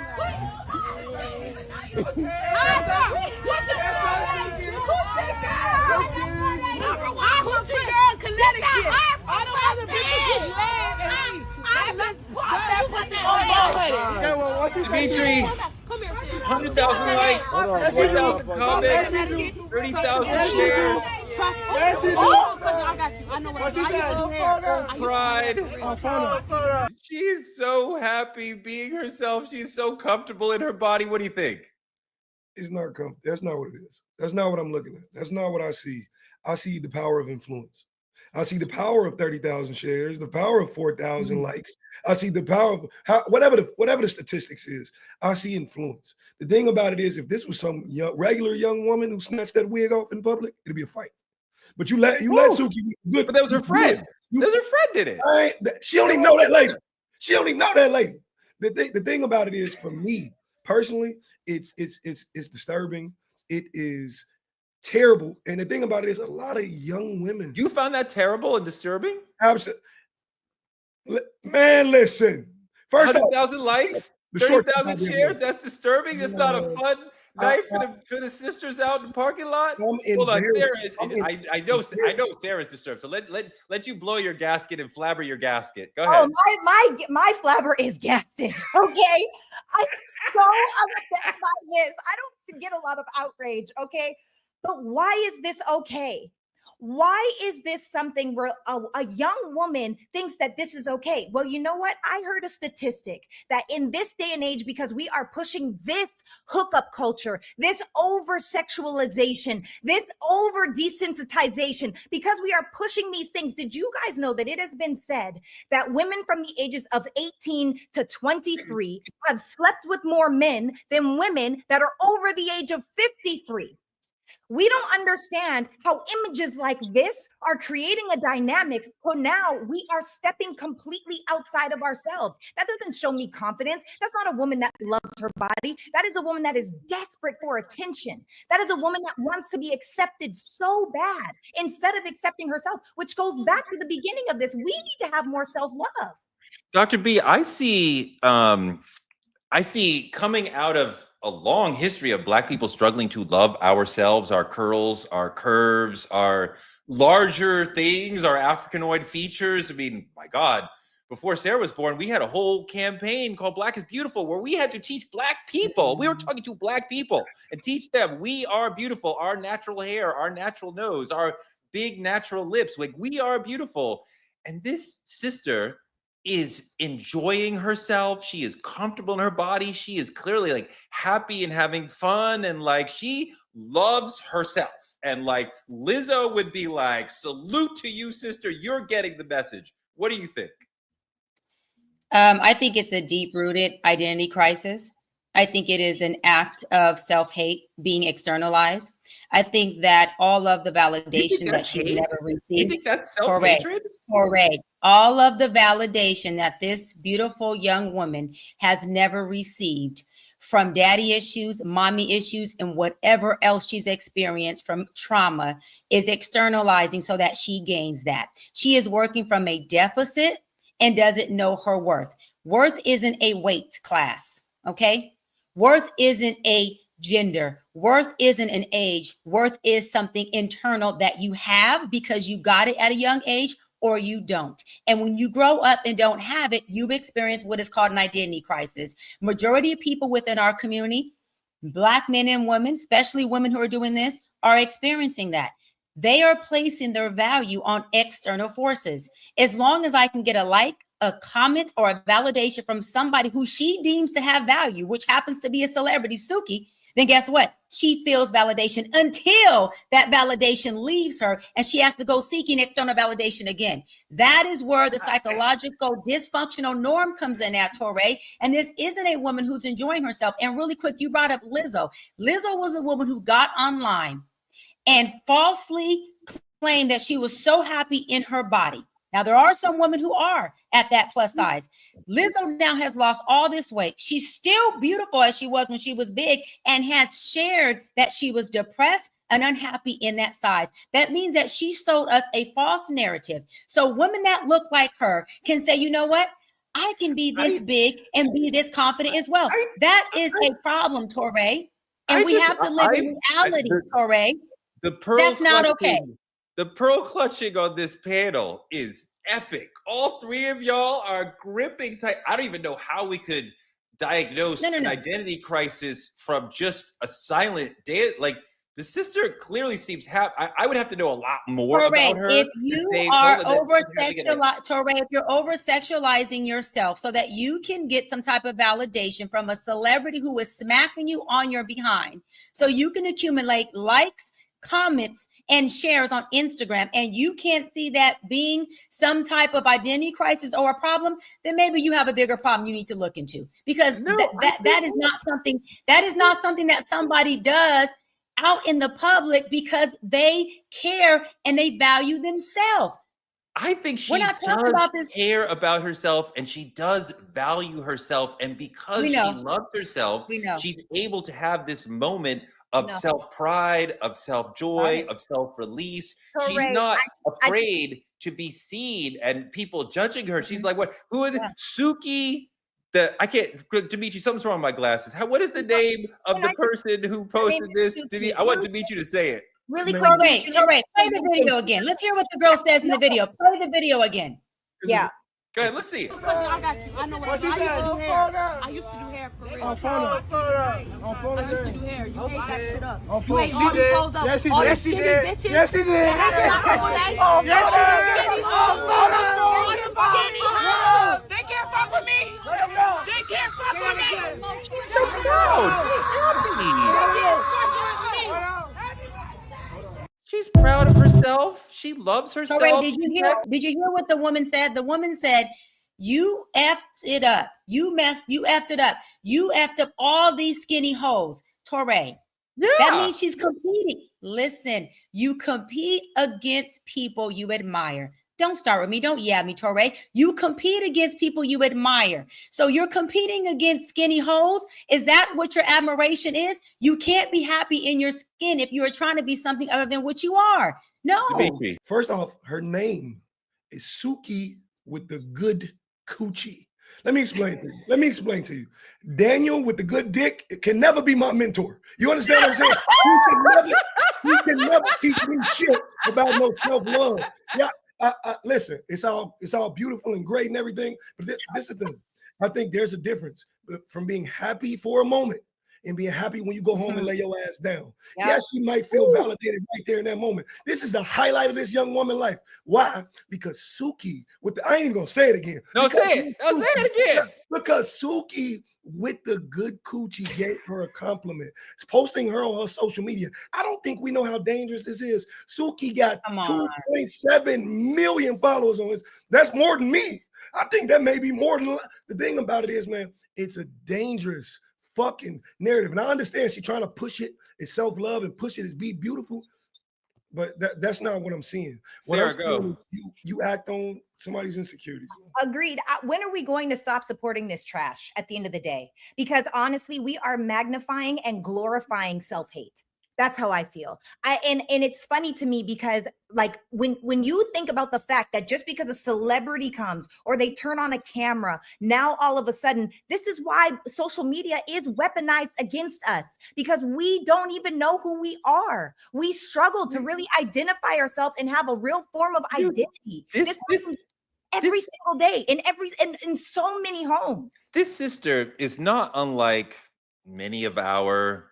[SPEAKER 6] Coochie girl, Connecticut. All the other bitches get laid and leave. Let's pop that pussy on
[SPEAKER 1] Dimitri, 100,000 likes, 4,000 comments, 30,000 shares.
[SPEAKER 6] Oh, I got you. I know what
[SPEAKER 1] Pride. She's so happy being herself. She's so comfortable in her body. What do you think?
[SPEAKER 2] It's not that's not what it is. That's not what I'm looking at. That's not what I see. I see the power of influence. I see the power of 30,000 shares, the power of 4,000 likes. I see the power of whatever the statistics is. I see influence. The thing about it is, if this was some regular young woman who snatched that wig off in public, it'd be a fight. But you let Suki good.
[SPEAKER 1] But that was her friend. That was her friend did it.
[SPEAKER 2] She don't even know that lady. She don't even know that lady. The thing about it is, for me personally, it's disturbing. It is terrible. And the thing about it is, a lot of young women.
[SPEAKER 1] You found that terrible and disturbing?
[SPEAKER 2] Absolutely. Man, listen. First
[SPEAKER 1] 100,000 likes, 30,000 shares. That's disturbing. It's not a fun night for the sisters out in the parking lot. Hold on, Sarah. I know Sarah's disturbed. So let you blow your gasket and flabber your gasket. Go ahead.
[SPEAKER 4] Oh, my flabber is gasted. Okay, I'm so upset by this. I don't get a lot of outrage. Okay, but why is this okay? Why is this something where a young woman thinks that this is okay? Well, you know what? I heard a statistic that in this day and age, because we are pushing this hookup culture, this over sexualization, this over desensitization, because we are pushing these things. Did you guys know that it has been said that women from the ages of 18 to 23 have slept with more men than women that are over the age of 53? We don't understand how images like this are creating a dynamic. So now we are stepping completely outside of ourselves. That doesn't show me confidence. That's not a woman that loves her body. That is a woman that is desperate for attention. That is a woman that wants to be accepted so bad instead of accepting herself, which goes back to the beginning of this. We need to have more self-love.
[SPEAKER 1] Dr. B, I see coming out of a long history of Black people struggling to love ourselves, our curls, our curves, our larger things, our Africanoid features. I mean, my God, before Sarah was born, we had a whole campaign called Black is Beautiful, where we had to teach Black people. We were talking to Black people and teach them we are beautiful, our natural hair, our natural nose, our big natural lips, like we are beautiful. And this sister is enjoying herself. She is comfortable in her body. She is clearly like happy and having fun, and like she loves herself. And like Lizzo would be like, salute to you, sister. You're getting the message. What do you think?
[SPEAKER 3] I think it's a deep-rooted identity crisis. I think it is an act of self-hate being externalized. I think that all of the validation that she's never received.
[SPEAKER 1] You think that's self-hatred?
[SPEAKER 3] Correct. All of the validation that this beautiful young woman has never received from daddy issues, mommy issues, and whatever else she's experienced from trauma is externalizing so that she gains that. She is working from a deficit and doesn't know her worth. Worth isn't a weight class, okay? Worth isn't a gender. Worth isn't an age. Worth is something internal that you have because you got it at a young age or you don't. And when you grow up and don't have it, you've experienced what is called an identity crisis. Majority of people within our community, Black men and women, especially women who are doing this, are experiencing that. They are placing their value on external forces. As long as I can get a like, a comment, or a validation from somebody who she deems to have value, which happens to be a celebrity, Suki, then guess what? She feels validation until that validation leaves her and she has to go seeking external validation again. That is where the psychological dysfunctional norm comes in at, Torey. And this isn't a woman who's enjoying herself. And really quick, you brought up Lizzo. Lizzo was a woman who got online and falsely claimed that she was so happy in her body. Now, there are some women who are at that plus size. Lizzo now has lost all this weight. She's still beautiful as she was when she was big and has shared that she was depressed and unhappy in that size. That means that she sold us a false narrative. So women that look like her can say, you know what? I can be this big and be this confident as well. That is a problem, Torey. And we have to live in reality, Torey. That's not okay.
[SPEAKER 1] The pearl clutching on this panel is epic. All three of y'all are gripping tight. I don't even know how we could diagnose an identity crisis from just a silent dance. Like the sister clearly seems happy. I would have to know a lot more about her.
[SPEAKER 3] If you are if you're over-sexualizing yourself so that you can get some type of validation from a celebrity who is smacking you on your behind, so you can accumulate likes, comments, and shares on Instagram, and you can't see that being some type of identity crisis or a problem, then maybe you have a bigger problem you need to look into, because that is not something that somebody does out in the public because they care and they value themselves.
[SPEAKER 1] I think she does care about herself, and she does value herself, and because she loves herself, she's able to have this moment of self-pride, of self-joy, of self-release. She's not afraid to be seen and people judging her. She's like, what? Who is it? Suki? I can't, Dimitri, something's wrong with my glasses. What is the name of the person who posted this? I want Dimitri to say it.
[SPEAKER 4] Really quick,
[SPEAKER 3] Torey, play the video again. Let's hear what the girl says in the video. Play the video again.
[SPEAKER 4] Yeah.
[SPEAKER 1] Go ahead, let's see it.
[SPEAKER 6] I got you. I know what I used to do hair. I used to do hair for real. I used to do hair. You ate that shit up. You ate all these hoes up. All these skinny bitches. Yes, she did. Yes, she did. All them skinny hoes. They can't fuck with me. They can't fuck with me.
[SPEAKER 1] She's so proud. She's proud of herself. She loves herself.
[SPEAKER 3] Torey, did you hear what the woman said? The woman said, you effed it up. You effed it up. You effed up all these skinny hoes. Torey.
[SPEAKER 1] Yeah.
[SPEAKER 3] That means she's competing. Listen, you compete against people you admire. Don't start with me. Don't me, Torey. You compete against people you admire. So you're competing against skinny hoes. Is that what your admiration is? You can't be happy in your skin if you're trying to be something other than what you are. No.
[SPEAKER 2] First off, her name is Suki with the good coochie. Let me explain to you. Daniel with the good dick can never be my mentor. You understand what I'm saying? He can never teach me shit about no self-love. Yeah. Listen, it's all beautiful and great and everything, but this is the thing. I think there's a difference from being happy for a moment and being happy when you go home and lay your ass down. Yep. Yes, she might feel validated right there in that moment. This is the highlight of this young woman's life. Why? Because Suki, I ain't even gonna say it again.
[SPEAKER 1] No, say it again.
[SPEAKER 2] Because Suki with the good coochie gave her a compliment. Posting her on her social media. I don't think we know how dangerous this is. Suki got 2.7 million followers on this. That's more than me. I think that may be more than. The thing about it is, man, it's a dangerous fucking narrative. And I understand she's trying to push it as self-love and push it as be beautiful. But that's not what I'm seeing. What I'm seeing is you act on somebody's insecurities.
[SPEAKER 4] Agreed. When are we going to stop supporting this trash at the end of the day? Because honestly, we are magnifying and glorifying self-hate. That's how I feel. And it's funny to me because like when you think about the fact that just because a celebrity comes or they turn on a camera, now all of a sudden, this is why social media is weaponized against us, because we don't even know who we are. We struggle to really identify ourselves and have a real form of identity. This happens every single day in so many homes.
[SPEAKER 1] This sister is not unlike many of our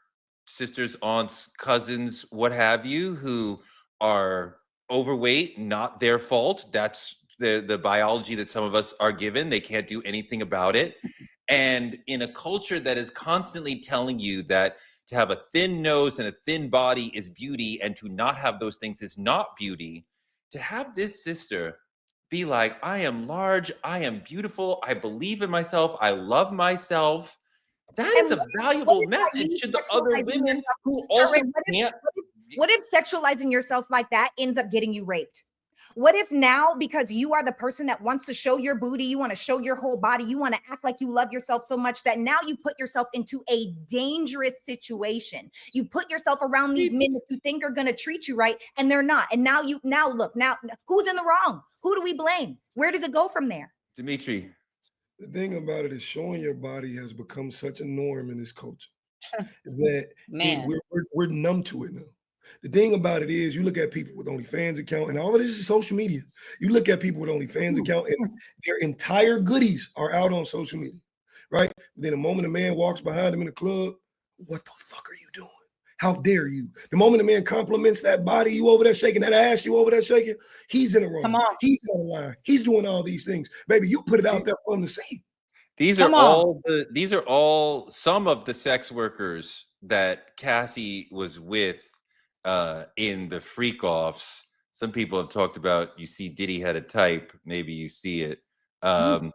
[SPEAKER 1] sisters, aunts, cousins, what have you, who are overweight, not their fault. That's the biology that some of us are given. They can't do anything about it. And in a culture that is constantly telling you that to have a thin nose and a thin body is beauty, and to not have those things is not beauty, to have this sister be like, I am large, I am beautiful, I believe in myself, I love myself. That is a valuable message to the other women who also can't.
[SPEAKER 4] What if sexualizing yourself like that ends up getting you raped? What if now, because you are the person that wants to show your booty, you want to show your whole body, you want to act like you love yourself so much that now you put yourself into a dangerous situation. You put yourself around these men that you think are going to treat you right, and they're not. And now look, who's in the wrong? Who do we blame? Where does it go from there?
[SPEAKER 1] Dimitri.
[SPEAKER 2] The thing about it is showing your body has become such a norm in this culture that we're numb to it now. The thing about it is you look at people with OnlyFans account, and all of this is social media. You look at people with OnlyFans account and their entire goodies are out on social media, right? Then the moment a man walks behind them in the club, what the fuck are you doing? How dare you? The moment a man compliments that body, you over there shaking that ass, you over there shaking, he's in the wrong.
[SPEAKER 3] Come on.
[SPEAKER 2] He's out of line. He's doing all these things. Baby, you put it out there for him to see.
[SPEAKER 1] These are all some of the sex workers that Cassie was with in the freak offs. Some people have talked about, you see Diddy had a type, maybe you see it. I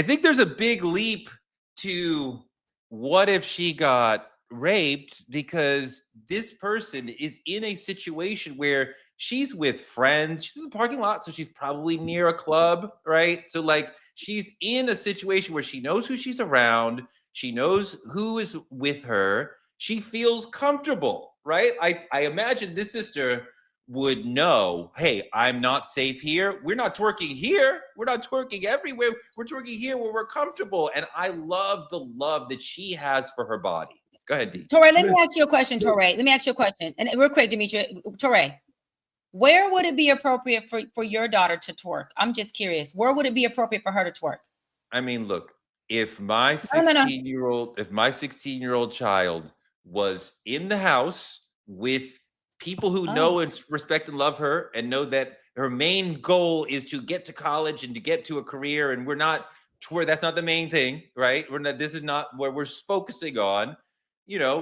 [SPEAKER 1] think there's a big leap to what if she got raped, because this person is in a situation where she's with friends, she's in the parking lot, so she's probably near a club, right? So like she's in a situation where she knows who she's around, she knows who is with her, she feels comfortable, right? I imagine this sister would know, hey, I'm not safe here. We're not twerking here. We're not twerking everywhere. We're twerking here where we're comfortable. And I love the love that she has for her body. Go ahead, Dee.
[SPEAKER 3] Torey, let me ask you a question, Torey. Let me ask you a question. And real quick, Dimitri, Torey. Where would it be appropriate for your daughter to twerk? I'm just curious. Where would it be appropriate for her to twerk?
[SPEAKER 1] I mean, look, if my
[SPEAKER 3] No.
[SPEAKER 1] 16-year-old child was in the house with people who know and respect and love her and know that her main goal is to get to college and to get to a career, and that's not the main thing, right? This is not where we're focusing on,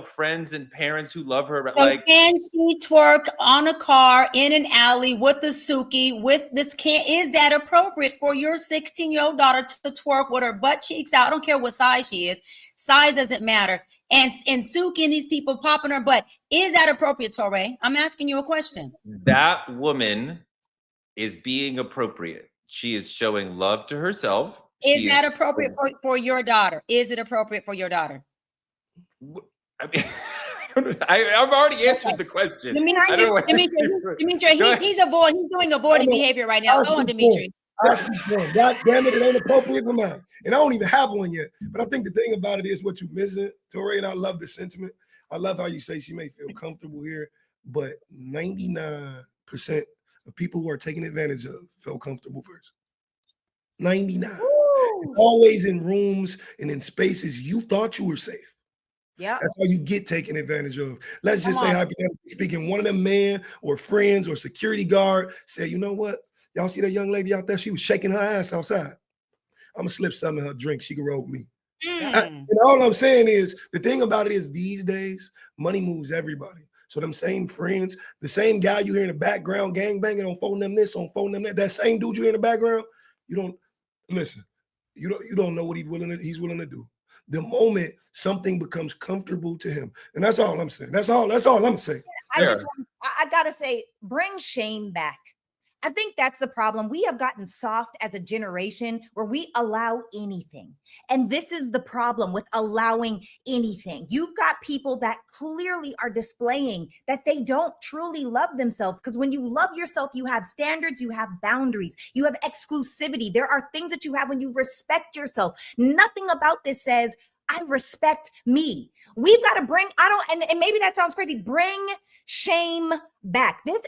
[SPEAKER 1] friends and parents who love her.
[SPEAKER 3] So can she twerk on a car in an alley with the Suki is that appropriate for your 16-year-old daughter to twerk with her butt cheeks out? I don't care what size she is. Size doesn't matter. And Suki and these people popping her butt. Is that appropriate, Torey? I'm asking you a question.
[SPEAKER 1] That woman is being appropriate. She is showing love to herself.
[SPEAKER 3] Is that appropriate for your daughter? Is it appropriate for your daughter?
[SPEAKER 1] I mean, I've already answered the question.
[SPEAKER 3] Dimitri, he's doing avoiding behavior right now. Go on, Dimitri.
[SPEAKER 2] God damn it ain't appropriate for mine. And I don't even have one yet. But I think the thing about it is what you're missing, Torey, and I love the sentiment. I love how you say she may feel comfortable here, but 99% of people who are taken advantage of feel comfortable first. 99. Always in rooms and in spaces you thought you were safe.
[SPEAKER 4] Yeah,
[SPEAKER 2] that's how you get taken advantage of. Let's just say, hypothetically speaking, one of them men or friends or security guard said, you know what? Y'all see that young lady out there? She was shaking her ass outside. I'm gonna slip some in her drink. She can roll with me. And all I'm saying is, the thing about it is these days, money moves everybody. So them same friends, the same guy you hear in the background gangbanging on phone them this, on phone them that same dude you hear in the background, you don't know what he's willing to do. The moment something becomes comfortable to him. And that's all I'm saying. That's all I'm saying.
[SPEAKER 4] I gotta say, bring shame back. I think that's the problem. We have gotten soft as a generation where we allow anything. And this is the problem with allowing anything. You've got people that clearly are displaying that they don't truly love themselves. Because when you love yourself, you have standards, you have boundaries, you have exclusivity. There are things that you have when you respect yourself. Nothing about this says, I respect me. We've got to bring, and maybe that sounds crazy, bring shame back. This,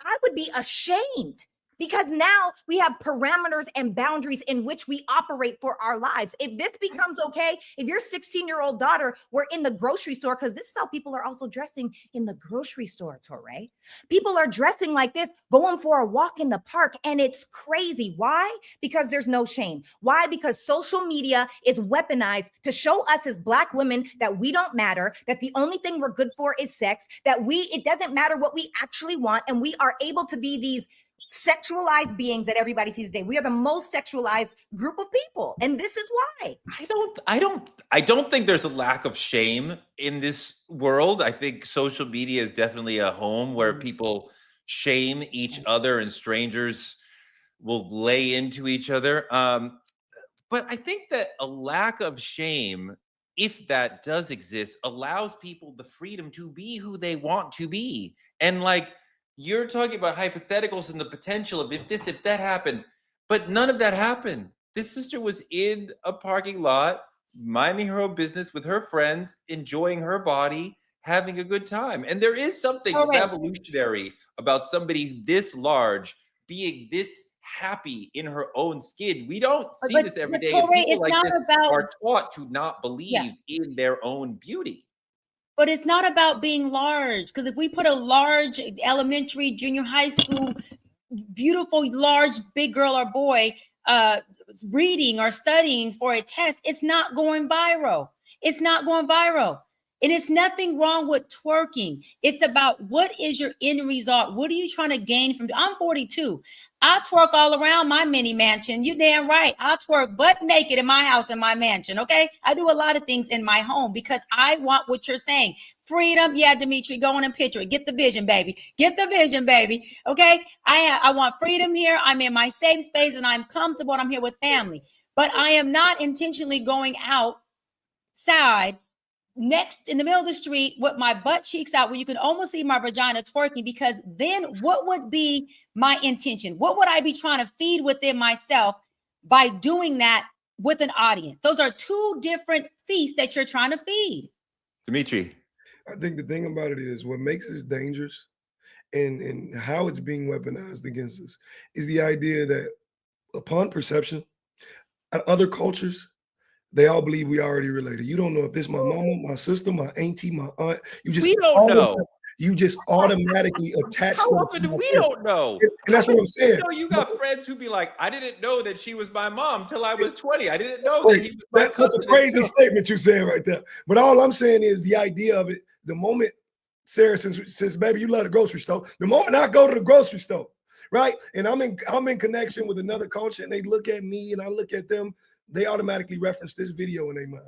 [SPEAKER 4] I would be ashamed because now we have parameters and boundaries in which we operate for our lives. If this becomes okay, if your 16-year-old daughter were in the grocery store, because this is how people are also dressing in the grocery store, Torey. People are dressing like this, going for a walk in the park, and it's crazy. Why? Because there's no shame. Why? Because social media is weaponized to show us as Black women that we don't matter, that the only thing we're good for is sex, that it doesn't matter what we actually want, and we are able to be these sexualized beings that everybody sees today. We are the most sexualized group of people, and this is why.
[SPEAKER 1] I don't think there's a lack of shame in this world. I think social media is definitely a home where people shame each other and strangers will lay into each other. But I think that a lack of shame, if that does exist, allows people the freedom to be who they want to be. And you're talking about hypotheticals and the potential of if that happened, but none of that happened. This sister was in a parking lot, minding her own business with her friends, enjoying her body, having a good time. And there is something revolutionary about somebody this large being this happy in her own skin. We don't see this every day.
[SPEAKER 3] Torey,
[SPEAKER 1] people like this are taught to not believe in their own beauty.
[SPEAKER 3] But it's not about being large, because if we put a large elementary, junior high school, beautiful, large, big girl or boy reading or studying for a test, it's not going viral. It's not going viral. And it's nothing wrong with twerking. It's about what is your end result? What are you trying to gain from? I'm 42. I twerk all around my mini mansion. You damn right. I twerk butt naked in my house, in my mansion. Okay. I do a lot of things in my home because I want what you're saying. Freedom. Yeah, Dimitri, go on and picture it. Get the vision, baby. Get the vision, baby. Okay. I want freedom here. I'm in my safe space and I'm comfortable and I'm here with family. But I am not intentionally going outside next in the middle of the street with my butt cheeks out where you can almost see my vagina twerking, because then what would be my intention? What would I be trying to feed within myself by doing that with an audience? Those are two different feasts that you're trying to feed.
[SPEAKER 1] Dimitri.
[SPEAKER 2] I think the thing about it is what makes this dangerous and how it's being weaponized against us is the idea that upon perception, other cultures, they all believe we already related. You don't know if this is my mama, my sister, my auntie, my aunt.
[SPEAKER 1] We don't know.
[SPEAKER 2] You just automatically attach
[SPEAKER 1] How
[SPEAKER 2] them
[SPEAKER 1] often
[SPEAKER 2] to
[SPEAKER 1] do we
[SPEAKER 2] friend.
[SPEAKER 1] don't know?
[SPEAKER 2] And that's what I'm saying.
[SPEAKER 1] You know, you got friends who be like, I didn't know that she was my mom till I was 20. I didn't know
[SPEAKER 2] That's
[SPEAKER 1] that he was my
[SPEAKER 2] that's
[SPEAKER 1] cousin.
[SPEAKER 2] a crazy statement you're saying right there. But all I'm saying is the idea of it, the moment, Sarah, since baby, you love the grocery store, the moment I go to the grocery store, right? And I'm in connection with another culture and they look at me and I look at them, they automatically reference this video in their mind.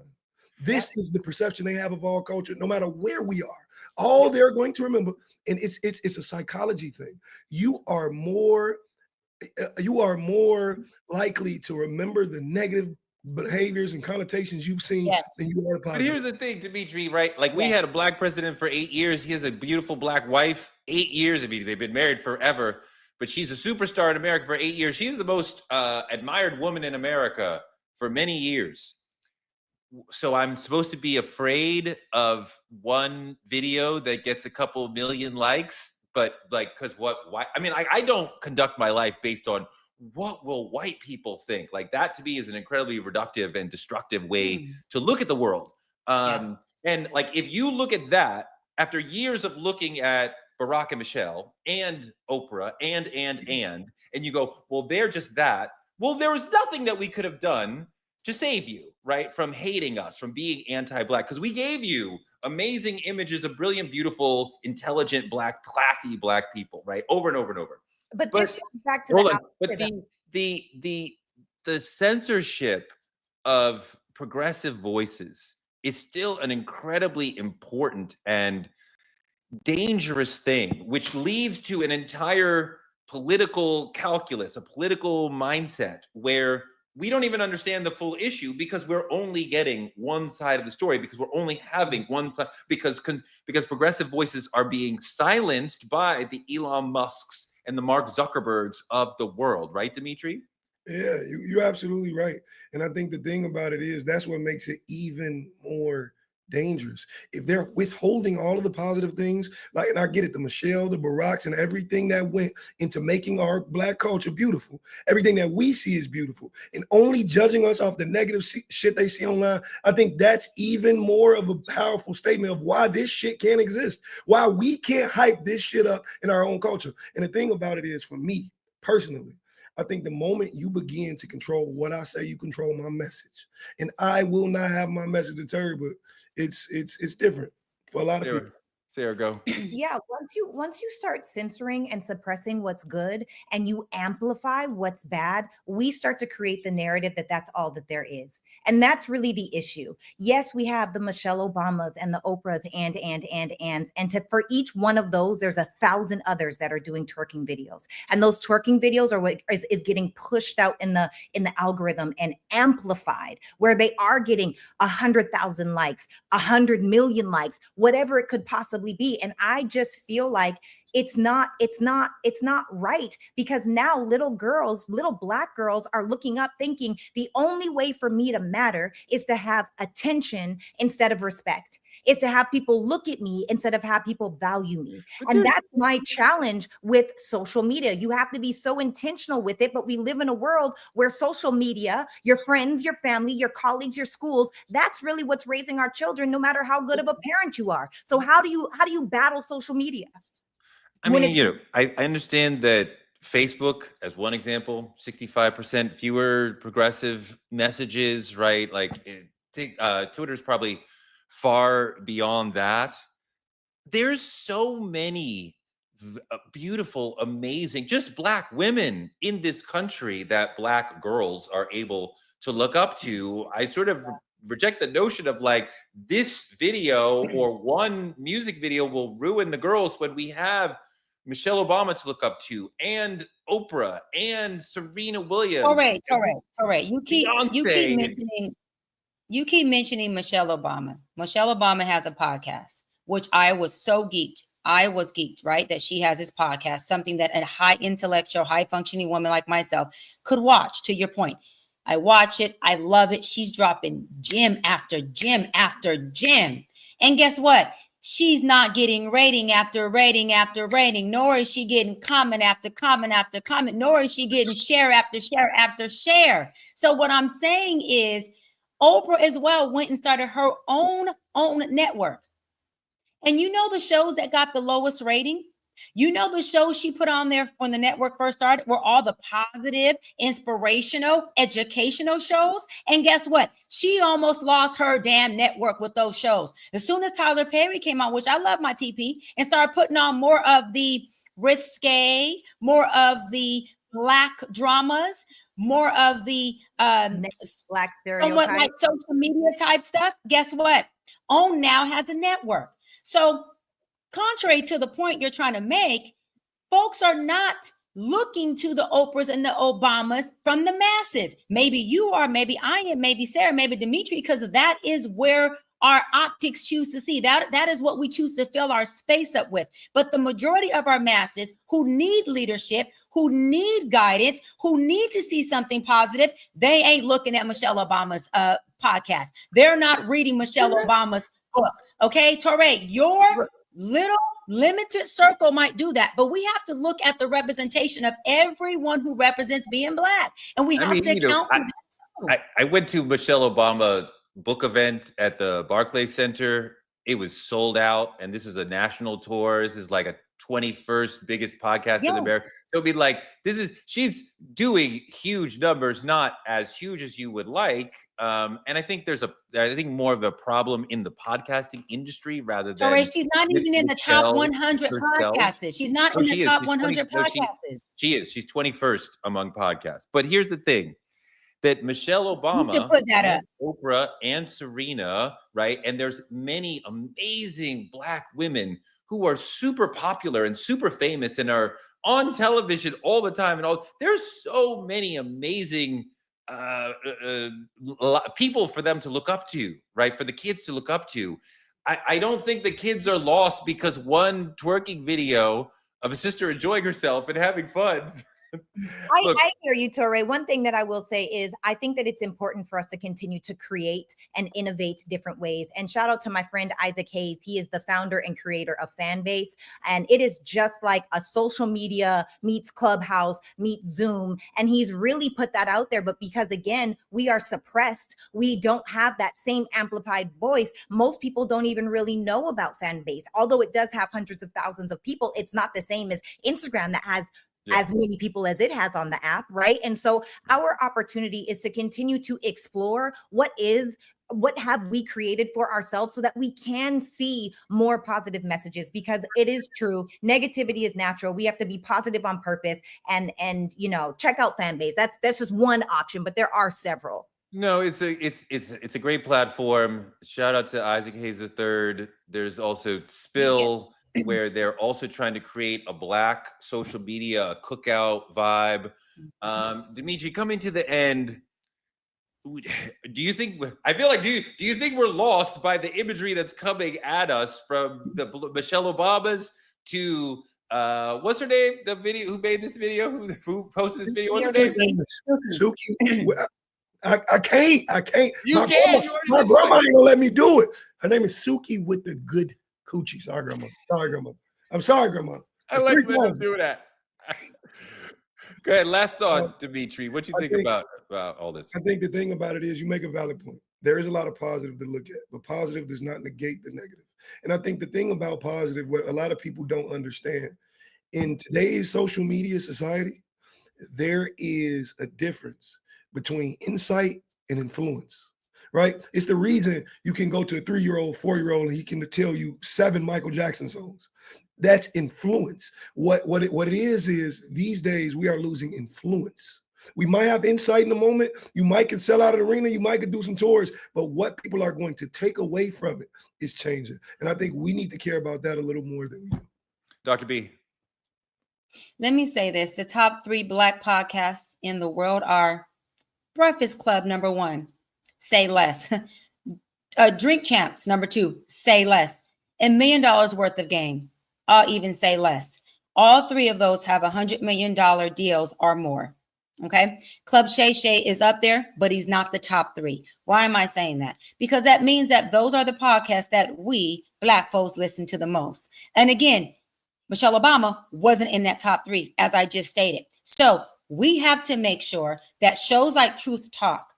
[SPEAKER 2] This is the perception they have of all culture, no matter where we are. All they're going to remember, and it's a psychology thing. You are more likely to remember the negative behaviors and connotations you've seen than you are the
[SPEAKER 1] But
[SPEAKER 2] positive.
[SPEAKER 1] here's the thing, Dimitri, right? Like we had a black president for 8 years. He has a beautiful black wife. 8 years. I mean, they've been married forever, but she's a superstar in America for 8 years. She's the most admired woman in America for many years. So I'm supposed to be afraid of one video that gets a couple million likes, but like, because why? I mean, I don't conduct my life based on what will white people think. Like that to me is an incredibly reductive and destructive way to look at the world. And like, if you look at that after years of looking at Barack and Michelle and Oprah and you go, well, they're just that. Well, there was nothing that we could have done to save you, right? From hating us, from being anti-black, because we gave you amazing images of brilliant, beautiful, intelligent, black, classy black people, right? Over and over and over.
[SPEAKER 4] But this goes back to the algorithm.
[SPEAKER 1] The censorship of progressive voices is still an incredibly important and dangerous thing, which leads to an entire political calculus, a political mindset where we don't even understand the full issue because we're only getting one side of the story, because we're only having one side, because progressive voices are being silenced by the Elon Musks and the Mark Zuckerbergs of the world, right, Dimitri?
[SPEAKER 2] Yeah, you're absolutely right. And I think the thing about it is that's what makes it even more dangerous. If they're withholding all of the positive things, like, and I get it, the Michelle, the Baracks, and everything that went into making our black culture beautiful, everything that we see is beautiful, and only judging us off the negative shit they see online, I think that's even more of a powerful statement of why this shit can't exist, why we can't hype this shit up in our own culture. And the thing about it is, for me personally, I think the moment you begin to control what I say, you control my message. And I will not have my message deterred, but it's different for a lot of people.
[SPEAKER 1] Sarah, go.
[SPEAKER 4] Yeah, once you start censoring and suppressing what's good and you amplify what's bad, we start to create the narrative that that's all that there is. And that's really the issue. Yes, we have the Michelle Obamas and the Oprahs and for each one of those, there's 1,000 others that are doing twerking videos. And those twerking videos are what is getting pushed out in the algorithm and amplified, where they are getting 100,000 likes, 100 million likes, whatever it could possibly be. And I just feel like it's not right, because now little black girls are looking up thinking the only way for me to matter is to have attention instead of respect, is to have people look at me instead of have people value me. And that's my challenge with social media. You have to be so intentional with it, but we live in a world where social media, your friends, your family, your colleagues, your schools, that's really what's raising our children, no matter how good of a parent you are. So how do you battle social media?
[SPEAKER 1] I mean, I understand that Facebook, as one example, 65% fewer progressive messages, right? Like, Twitter's probably far beyond that. There's so many beautiful, amazing, just black women in this country that black girls are able to look up to. I sort of reject the notion of like this video or one music video will ruin the girls when we have Michelle Obama to look up to, and Oprah, and Serena Williams.
[SPEAKER 3] Torey, you keep mentioning Michelle Obama. Michelle Obama has a podcast, which I was so geeked. I was geeked, right? That she has this podcast, something that a high intellectual, high functioning woman like myself could watch, to your point. I watch it. I love it. She's dropping gem after gem after gem. And guess what? she's not getting rating after rating after rating, nor is she getting comment after comment after comment, nor is she getting share after share after share. So what I'm saying is Oprah as well went and started her own network. And you know the shows that got the lowest rating? You know the shows she put on there when the network first started were all the positive, inspirational, educational shows. And guess what? She almost lost her damn network with those shows. As soon as Tyler Perry came out, which I love my TP, and started putting on more of the risque, more of the Black dramas, more of the
[SPEAKER 4] Black
[SPEAKER 3] somewhat like social media type stuff. Guess what? OWN now has a network. So contrary to the point you're trying to make, folks are not looking to the Oprahs and the Obamas from the masses. Maybe you are, maybe I am, maybe Sarah, maybe Dimitri, because that is where our optics choose to see. That is what we choose to fill our space up with. But the majority of our masses who need leadership, who need guidance, who need to see something positive, they ain't looking at Michelle Obama's podcast. They're not reading Michelle Obama's book. Okay, Torey, your little limited circle might do that, but we have to look at the representation of everyone who represents being Black, and we have to account for that.
[SPEAKER 1] I went to Michelle Obama book event at the Barclays Center. It was sold out, and this is a national tour. This is like a 21st biggest podcast in America. So it'd be like, she's doing huge numbers, not as huge as you would like. And I think I think more of a problem in the podcasting industry rather than.
[SPEAKER 3] Torey, she's not even in the top 100 podcasts. She's not in the top 100 podcasts.
[SPEAKER 1] She is. She's 21st among podcasts. But here's the thing. That Michelle Obama,
[SPEAKER 3] put that up.
[SPEAKER 1] Oprah, and Serena, right? And there's many amazing Black women who are super popular and super famous and are on television all the time. And there's so many amazing people for them to look up to, right? For the kids to look up to. I don't think the kids are lost because one twerking video of a sister enjoying herself and having fun.
[SPEAKER 4] I hear you, Torey. One thing that I will say is I think that it's important for us to continue to create and innovate different ways. And shout out to my friend Isaac Hayes. He is the founder and creator of Fanbase. And it is just like a social media meets Clubhouse, meets Zoom. And he's really put that out there. But because, again, we are suppressed, we don't have that same amplified voice. Most people don't even really know about Fanbase. Although it does have hundreds of thousands of people, it's not the same as Instagram that has as many people as it has on the app, right? And so our opportunity is to continue to explore what have we created for ourselves so that we can see more positive messages, because it is true. Negativity is natural. We have to be positive on purpose and check out Fanbase. That's just one option, but there are several.
[SPEAKER 1] No, it's a great platform. Shout out to Isaac Hayes III. There's also Spill, where they're also trying to create a Black social media, a cookout vibe. Dimitri, coming to the end, do you think we're lost by the imagery that's coming at us from the Michelle Obamas to what's her name? The video who made this video, who posted this video? What's her name?
[SPEAKER 2] Suki. I can't.
[SPEAKER 1] You can't.
[SPEAKER 2] My grandma ain't gonna let me do it. Her name is Suki with the good coochie. Sorry, grandma. I'm sorry, grandma.
[SPEAKER 1] I like when you do that. Go ahead. Last thought, Dimitri. What you think about all this?
[SPEAKER 2] I think the thing about it is you make a valid point. There is a lot of positive to look at, but positive does not negate the negative. And I think the thing about positive, what a lot of people don't understand, in today's social media society, there is a difference between insight and influence, right? It's the reason you can go to a 3-year-old, 4-year-old, and he can tell you 7 Michael Jackson songs. That's influence. What it is these days we are losing influence. We might have insight in the moment. You might can sell out an arena. You might could do some tours, but what people are going to take away from it is changing. And I think we need to care about that a little more than we do.
[SPEAKER 1] Dr. B.
[SPEAKER 3] Let me say this. The top 3 Black podcasts in the world are Breakfast Club, number 1, Say Less. Drink Champs, number 2, Say Less. And $1 million worth of game, I'll even say less. All 3 of those have $100 million deals or more. Okay. Club Shay Shay is up there, but he's not the top 3. Why am I saying that? Because that means that those are the podcasts that we Black folks listen to the most. And again, Michelle Obama wasn't in that top 3, as I just stated. So we have to make sure that shows like Truth Talk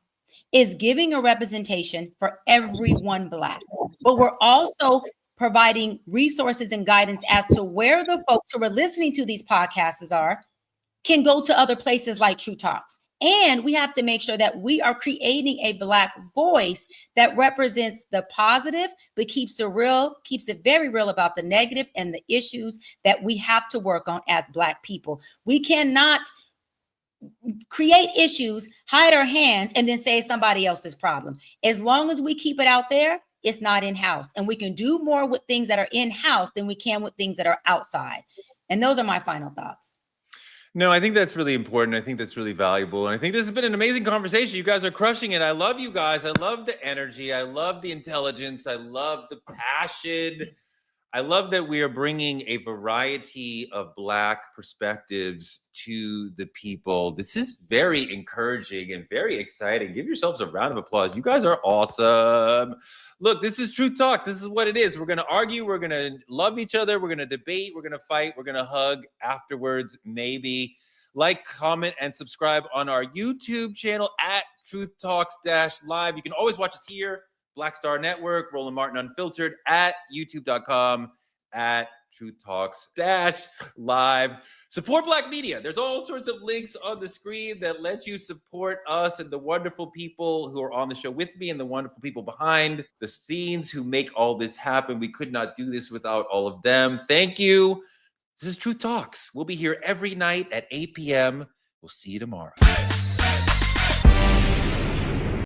[SPEAKER 3] is giving a representation for everyone Black, but we're also providing resources and guidance as to where the folks who are listening to these podcasts can go to other places like True Talks. And we have to make sure that we are creating a Black voice that represents the positive, but keeps it very real about the negative and the issues that we have to work on as Black people. We cannot create issues, hide our hands, and then say somebody else's problem. As long as we keep it out there, it's not in-house. And we can do more with things that are in-house than we can with things that are outside. And those are my final thoughts.
[SPEAKER 1] No, I think that's really important. I think that's really valuable. And I think this has been an amazing conversation. You guys are crushing it. I love you guys. I love the energy. I love the intelligence. I love the passion. I love that we are bringing a variety of Black perspectives to the people. This is very encouraging and very exciting. Give yourselves a round of applause. You guys are awesome. Look, this is Truth Talks. This is what it is. We're going to argue. We're going to love each other. We're going to debate. We're going to fight. We're going to hug afterwards, maybe. Like, comment, and subscribe on our YouTube channel at TruthTalks-Live. You can always watch us here. Black Star Network, Roland Martin Unfiltered, at youtube.com, at Truth Talks-Live. Support Black media. There's all sorts of links on the screen that let you support us and the wonderful people who are on the show with me and the wonderful people behind the scenes who make all this happen. We could not do this without all of them. Thank you. This is Truth Talks. We'll be here every night at 8 p.m. We'll see you tomorrow.